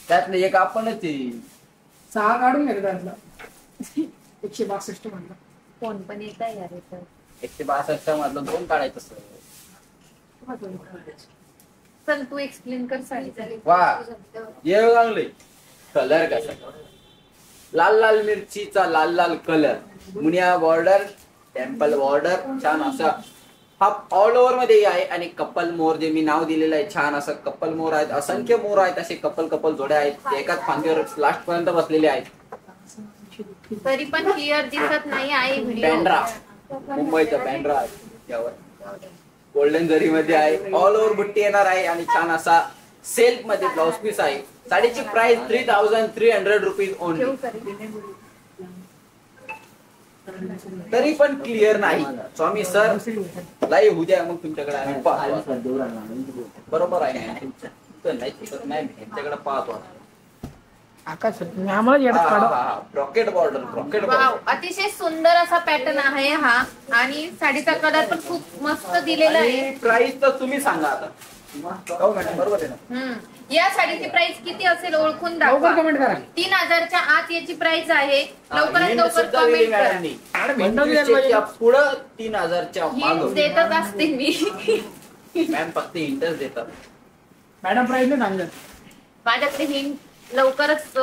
त्यातलं एक आपणच आहे. 6 काढून घ्या त्यातला. 162 म्हणलं. फोन पण येत आहे यार इथं. 162 मधलं 2 काढायचं सर. चल तू एक्सप्लेन कर साडीचा. वा ये लागले. कलर कसा? लाल लाल मिरचीचा लाल लाल colour, Muniya border, temple border, छान असा हा ऑल ओव्हर मध्ये आहे. आणि कपल मोर जे मी नाव दिलेलं आहे, छान असं कपल मोर आहेत. असंख्य मोर आहेत, असे कपल कपल जोड्या आहेत. ते एकाच फांदीवर लास्ट पर्यंत बसलेले आहेत. तरी पण क्लिअर दिसत नाही आहे व्हिडिओ. बँड्रा, मुंबईचा बँड्रा यावर गोल्डन जरी मध्ये आहे. ऑल ओव्हर बुट्टी येणार आहे आणि छान असा सेल्फ मध्ये ब्लाउज पीस आहे. साडीची प्राइस 3300 रुपीज ओनली. तरी पण क्लिअर नाही. स्वामी सर लाईव्ह होऊ द्या मग तुमच्याकडे आम्ही पाहतो. बरोबर आहे ना तुमचं? नाही तुमच्याकडे पाहतो. आकाश सर तुम्ही आम्हाला येतात काढा. Rocket border, rocket wow, border. अतिशय सुंदर असा पॅटर्न आहे हा. आणि साडीचा कलर पण खूप मस्त दिलेला आहे. प्राइस तर तुम्ही सांगा आता. हो मॅडम बरोबर आहे ना? या साडीची प्राइस किती असेल ओळखून दाखवा. लवकर कमेंट करा. 3000च्या आत याची प्राइस आहे. लवकरात हिंट लवकर सुद्धा दिली कमेंट करा. मॅडमनी. मॅडम, हिंट दिली 2500 पाहिजे. च्या पुढं 3000च्या हिंट मागं. देतच असते मी. मॅम फक्त हिंटच देतात. मॅडम प्राईस नाही सांगत. माझ्याकडे हिंट लवकरच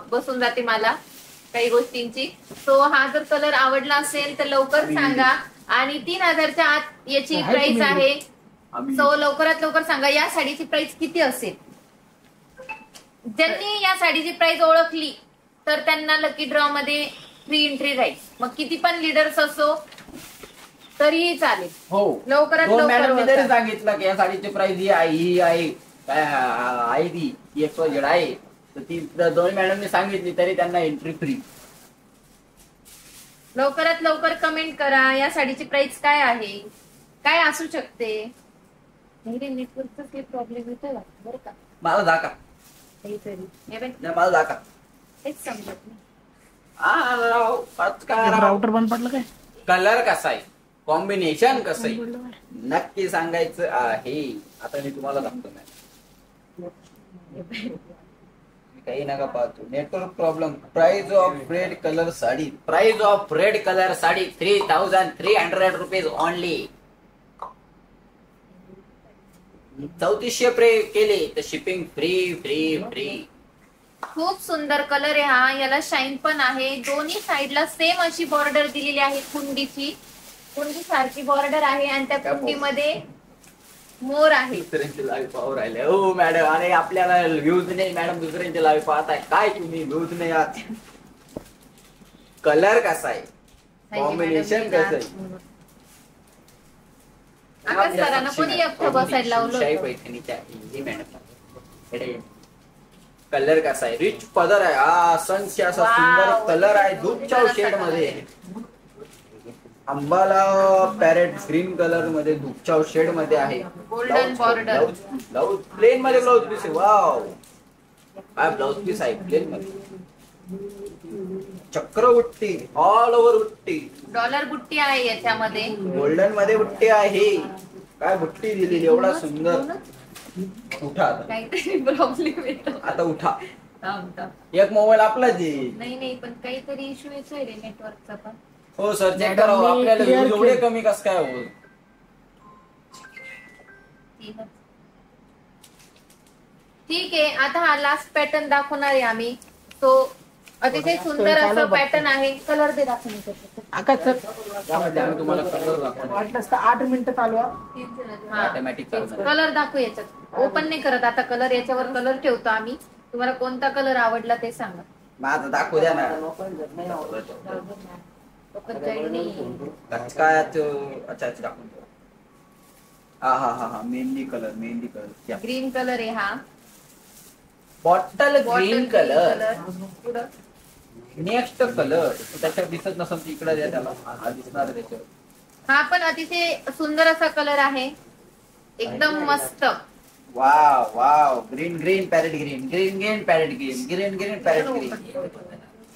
बसून जाते मला काही गोष्टींची. सो हा जर कलर आवडला असेल तर लवकर सांगा. आणि 3000च्या आत याची प्राइस आहे. सो लवकरात लवकर सांगा या साडीची प्राइस किती असेल. ज्यांनी या साडीची प्राइस ओळखली तर त्यांना लकी ड्रॉ मध्ये फ्री एंट्री राहील. मग किती पण लीडर्स असो तरीही चालेल. हो लवकरात दोन लवकर मॅडम होतं. तरी सांगितलं की या साडीची प्राइस ही आहे, ही आहे, काय आहे ती XYZ आहे. तर ती दोन मॅडमने सांगितली तरी त्यांना एंट्री फ्री. लवकरात लवकर कमेंट करा या साडीची प्राइस काय आहे, काय असू शकते. नेटवर्कचा काही प्रॉब्लेम येतोय बरं का मला दाखा. काहीतरी हे बघ, नाही, मला दाखा. हेच समजत नाही. राव, आज काय राव? राउटर बंद पडलं काय? कलर कसा आहे, कॉम्बिनेशन कसं आहे, नक्की सांगायचं आहे. आता मी तुम्हाला सांगतो मॅम, काही नका पाहतो. Network problem. Price of red colour sari, price of red colour sari 3300 rupees only. 3400 पे केले तर शिपिंग फ्री फ्री फ्री. खूप सुंदर कलर आहे हा. याला शाईन पण आहे. दोन्ही साईडला सेम अशी बॉर्डर दिलेली आहे. कुंडी सारखी बॉर्डर आहे आणि त्या कुंडीमध्ये मोर आहे. दुसऱ्यांचे लाईव्ह पाहू राहिले हो मॅडम. आणि आपल्याला व्ह्यूज नाही मॅडम, दुसऱ्यांचे लाईव्ह पाहताय काय तुम्ही, व्ह्यूज नाही आहात. कलर कसा आहे, कॉम्बिनेशन कसं आहे. आकाश सरांना कोणी एकटं बसायला लावलं शाही होतं? पैठणीच्या ही मॅडम. कलर कसा आहे, रिच पदर आहे. हा सनशी असा Wow, सुंदर कलर आहे. धूपच्या सुंदर शेड असा मध्ये अंबाला पॅरेट ग्रीन कलर मध्ये धूपच्या शेड मध्ये आहे. Golden border. ब्लाउज प्लेन मध्ये ब्लाउज पीस आहे. वाव काय ब्लाउज पीस आहे प्लेन मध्ये. चक्र उट्टी, ऑल ओव्हर उट्टी, डॉलर बुट्टी आहे याच्यामध्ये. गोल्डन मध्ये बुट्टी आहे. काय बुट्टी दिलेली, एवढा सुंदर. उठा आता, काहीतरी प्रॉब्लेम येतो. आता उठा. थांब, थांब. एक मोबाईल आपलाच आहे. नाही पण काहीतरी इश्यू येतोय रे नेटवर्कचा पण. हो सर, चेक मॅडम, करावं मी आपल्याला clear views एवढे केलं. कमी कस काय हो. ठीक आहे, आता हा लास्ट पॅटर्न दाखवणार आहे आम्ही. तो अतिशय सुंदर असं पॅटर्न आहे. कलर दे दाखवण्यासाठी. आकाश सर त्यामध्ये आम्ही तुम्हाला कलर दाखवणार. वाटलं असतं 8 मिनिटं चालू आहे. ऑटोमॅटिक चालू कलर दाखवू याच्यात. ओपन नाही करत आता कलर. याच्यावर कलर ठेवतो आम्ही. तुम्हाला कोणता कलर आवडला ते सांगा. माझं दाखवू द्या ना. काय अच्छा दाखवून द्या. हा मेहंदी कलर. ग्रीन कलर आहे हा. Bottle green colour. पुढं नेक्स्ट कलर त्याच्यात दिसत नसेल तिकडे द्या त्याला. हा दिसणार त्याच्यावर. हा पण अतिशय सुंदर असा कलर आहे. एकदम मस्त. Wow green parrot green parrot green parrot green.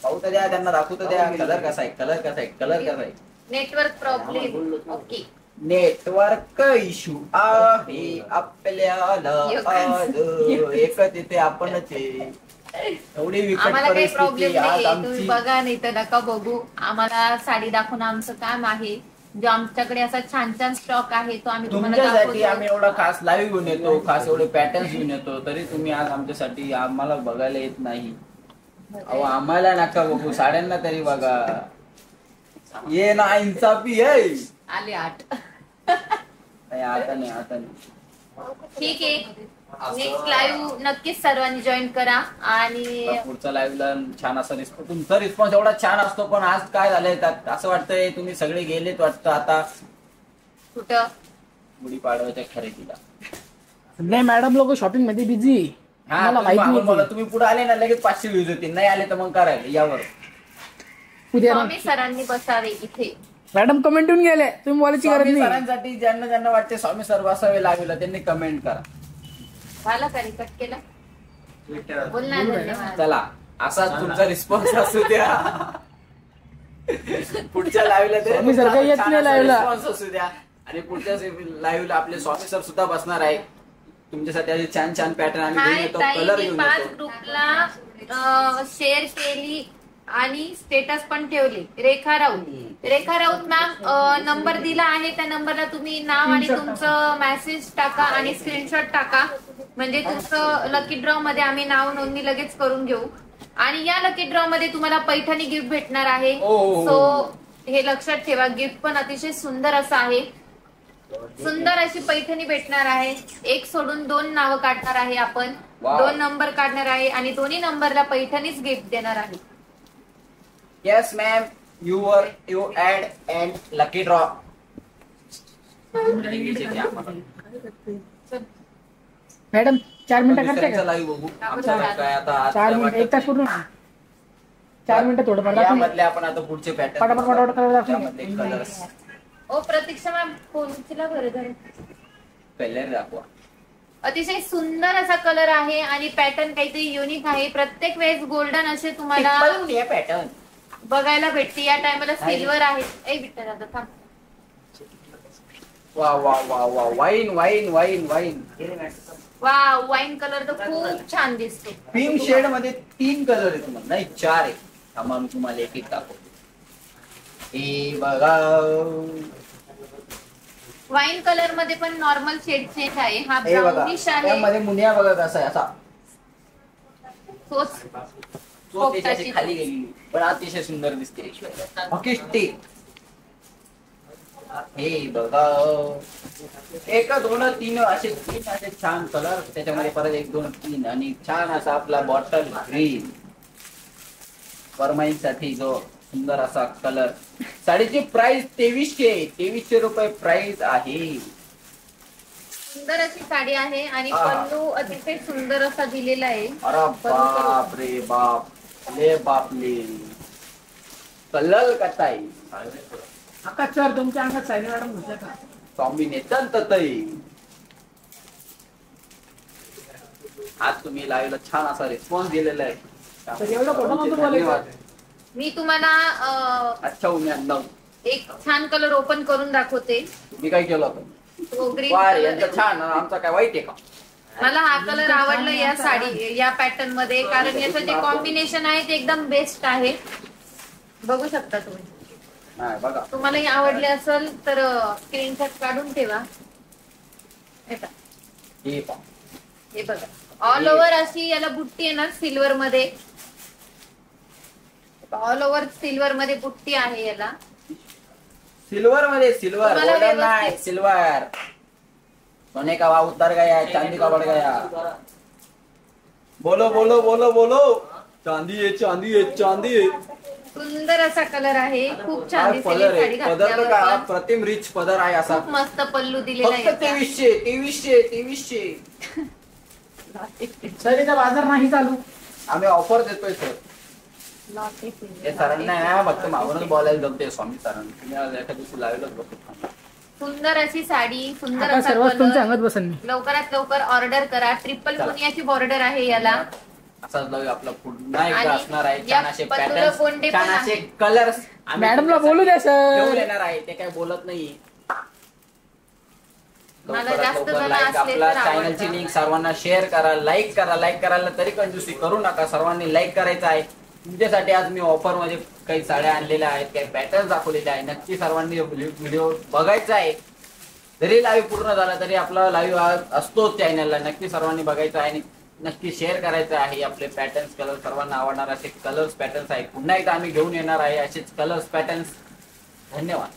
पाहू तर द्या, त्यांना दाखवू तर द्या. कलर कसा आहे. Network problem. Okay. Network issue आहे आपल्याला आज. एकच इथे आपणच आहे. एवढी विकट आम्हाला काही परिस्थिती प्रॉब्लेम आज नाही. तुम्ही आमची. बघा नाही तर नका बघू. आम्हाला साडी दाखवणं आमचं काम आहे. जो आमच्याकडे असा छान स्टॉक आहे तो आम्ही तुम्हाला तुमच्यासाठी आम्ही दाखवतो. एवढा खास लाईव्ह घेऊन येतो, खास एवढे पॅटर्न्स घेऊन येतो, तरी तुम्ही आज आमच्यासाठी आम्हाला बघायला येत नाही. अहो आम्हाला नका बघू, साड्यांना तरी बघा. ये ना इन्साफी आहे. आले 8. नाही आता नाही. ठीक आहे. नेक्स्ट लाईव्ह नक्कीच सर्वांनी जॉईन करा. आणि पुढच्या लाईव्हला छान असा रिस्पॉन्स. तुमचा रिस्पॉन्स एवढा छान असतो, पण आज काय झालंय असं वाटतंय तुम्ही सगळे गेलेत वाटतं आता कुठं गुढीपाडव्याच्या खरेदीला. नाही मॅडम लोक शॉपिंग मध्ये बिझी. हा तुम्ही पुढे आले ना लगेच 500 व्ह्यूज होतील. नाही आले तर मग करायला यावर. उद्या स्वामी सरांनी बसावे इथे. मॅडम कमेंट येऊन गेले, तुम्ही बोलायची गरज स्वामी नाही. सरांसाठी ज्यांना वाटते स्वामी सर बसावे लागेल त्यांनी कमेंट करा. झाला का कट केला. बोल ना धन्यवाद. चला असाच तुमचा रिस्पॉन्स असू द्या. पुढच्या लाईव्हला स्वामी सर काही येत नाही live ला. रिस्पॉन्स असू द्या. आणि पुढच्या लाईव्हला आपले स्वामी सर सुद्धा बसणार आहे. तुमच्यासाठी असे छान पॅटर्न आम्ही घेऊन हाय येतो, ताई, कलर मी घेऊन 5 येतो. ग्रुपला शेअर केली आणि स्टेटस पण ठेवली. रेखा राऊत मॅम नंबर दिला आहे. त्या नंबरला तुम्ही नाव आणि तुमचं मेसेज टाका आणि स्क्रीनशॉट टाका. म्हणजे तुमचं लकी ड्रॉ मध्ये आम्ही नाव नोंदणी लगेच करून घेऊ. आणि या लकी ड्रॉ मध्ये तुम्हाला पैठणी गिफ्ट भेटणार आहे. ओ. सो हे लक्षात ठेवा. गिफ्ट पण अतिशय सुंदर असं आहे. सुंदर अशी पैठणी भेटणार आहे. एक सोडून 2 नावं काढणार आहे आपण. Wow. 2 नंबर काढणार आहे आणि दोन्ही नंबरला पैठणीच गिफ्ट देणार आहे. Yes ma'am, you add and lucky draw. Madam 4 मिनिटं करते का? लाईव्ह बघू आमचं काय आता 4 मिनिटं 1 तास पूर्ण. 4 मिनिटं थोडंफार दाखवून. यामधले आपण आता पुढचे पटापट कलर दाखवून. त्यामधले कलर्स ओ प्रतीक्षा मॅम फोनला बरं कलर दाखवा. अतिशय सुंदर असा कलर आहे आणि पॅटर्न काहीतरी युनिक आहे. प्रत्येक वेळेस गोल्डन असे तुम्हाला पॅटर्न बघायला भेटते या टायमाला. सिल्वर आहे. ए बिट्टा दादा थांब. वा वा वा वा वाईन वाईन वाईन वाईन. वा वाईन कलर तर खूप छान दिसतो. पिंक शेड मध्ये 3 कलर आहेत तुम्हाला, नाही 4 आहे. थांबा मी तुम्हाला एक एक दाखवतो. हे बघा वाईन कलर मध्ये पण नॉर्मल शेड चेंज आहे. हा हे बघा ब्राउनिश आहे. त्यामध्ये मुनिया बघा कसा आहे, असा तोच तो त्याच्याशी खाली गेली पण अतिशय सुंदर दिसते. हॉकी स्टिक हे बघा, 1 2 3 असे 3 असे छान कलर. त्याच्यामध्ये परत 1 2 3 आणि छान असा आपला बॉटल ग्रीन फॉर्माईन साठी जो सुंदर असा कलर. साडीची प्राइस 2300 रुपये प्राइस आहे. सुंदर अशी साडी आहे आणि हा. पल्लू अतिशय सुंदर असा दिलेला आहे. अरे बाप रे बाप, ले बाप ले. कलर कसा आहे आकाश सर तुमच्या अंगात सायली मॅडम होत्या का? कॉम्बिनेशन ततई. आज तुम्ही लाईव्हला छान असा रिस्पॉन्स दिलेला आहे. तर एवढं खोटं नव्हतं बोलायचं. धन्यवाद. मी तुम्हाला अच्छा उम्याद एक छान कलर ओपन करून दाखवते. मी काय केलं होतं? तो ग्रीन वाह, कलर यांचं छान. आमचा काय वाईट आहे का? मला हा कलर आवडला या साडी या पॅटर्न मध्ये, कारण याचं जे कॉम्बिनेशन आहे ते एकदम बेस्ट आहे. बघू शकता तुम्ही. नाही बघा, तुम्हाला हे आवडले असेल तर स्क्रीनशॉट काढून ठेवा. हे पहा. हे पहा. हे बघा ऑल ओव्हर अशी याला बुट्टी येणार सिल्वर मध्ये. ऑल ओव्हर सिल्वर मध्ये बुट्टी आहे याला. सिल्वर मध्ये सिल्वर, तुम्हाला गोल्डन व्यवस्थित- नाही सिल्वर. सोने का भाव उतर गया, चांदी का बढ़ गया. बोलो बोलो बोलो बोलो. चांदी आहे, चांदी आहे, चांदी आहे. सुंदर असा कलर आहे. खूप छान काय दिसेल पदर ही आहे, साडी पदर तर घातल्यावर का पण. प्रतिम रिच पदर आहे असा. खूप मस्त पल्लू दिलेला फक्त आहे. 2300. सर इथं बाजार नाही चालू. आम्ही ऑफर देतोय सर. हे सरांना आहे, फक्त मागूनच बोलायला जमते स्वामी सरांना. तुम्ही आज एका दिवशी लावलंच बघतो. सुंदर अशी साडी, सुंदर आता असा सर्वच तुमच्या कलर. अंगात बसन मी. लवकरात लवकर ऑर्डर करा. ट्रिपल चला. पुनियाची बॉर्डर आहे याला. असाच लावू आपला पुन्हा एकदा आणि असणार आहे. या छान असे पत्तूला पॅटर्न, गोंडे पण छान असे आहे. कलर्स मॅडमला बोलू द्या घेऊन सर. येणार आहे. ते काय बोलत नाही. मला लवकरात जास्त लवकर जण लाईक, असले आपला तर चॅनलची आवडतं. लिंक सर्वांना शेअर करा, लाईक करा. लाईक करायला तरी कंजूसी करू नका. सर्वांनी लाईक करायचं आहे. तुमच्यासाठी आज मी ऑफर मध्ये काही साड्या आणलेल्या आहेत, काही पॅटर्न दाखवलेले आहे. नक्की सर्वांनी व्हिडिओ बघायचा आहे. जरी लाईव्ह पूर्ण झाला तरी आपला लाईव्ह असतोच चॅनलला. नक्की सर्वांनी बघायचं आहे आणि नक्की शेअर करायचं आहे. आपले पॅटर्न्स कलर सर्वांना आवडणार असे कलर्स पॅटर्न्स आहेत. पुन्हा एकदा आम्ही घेऊन येणार आहे असेच कलर्स पॅटर्न्स. धन्यवाद.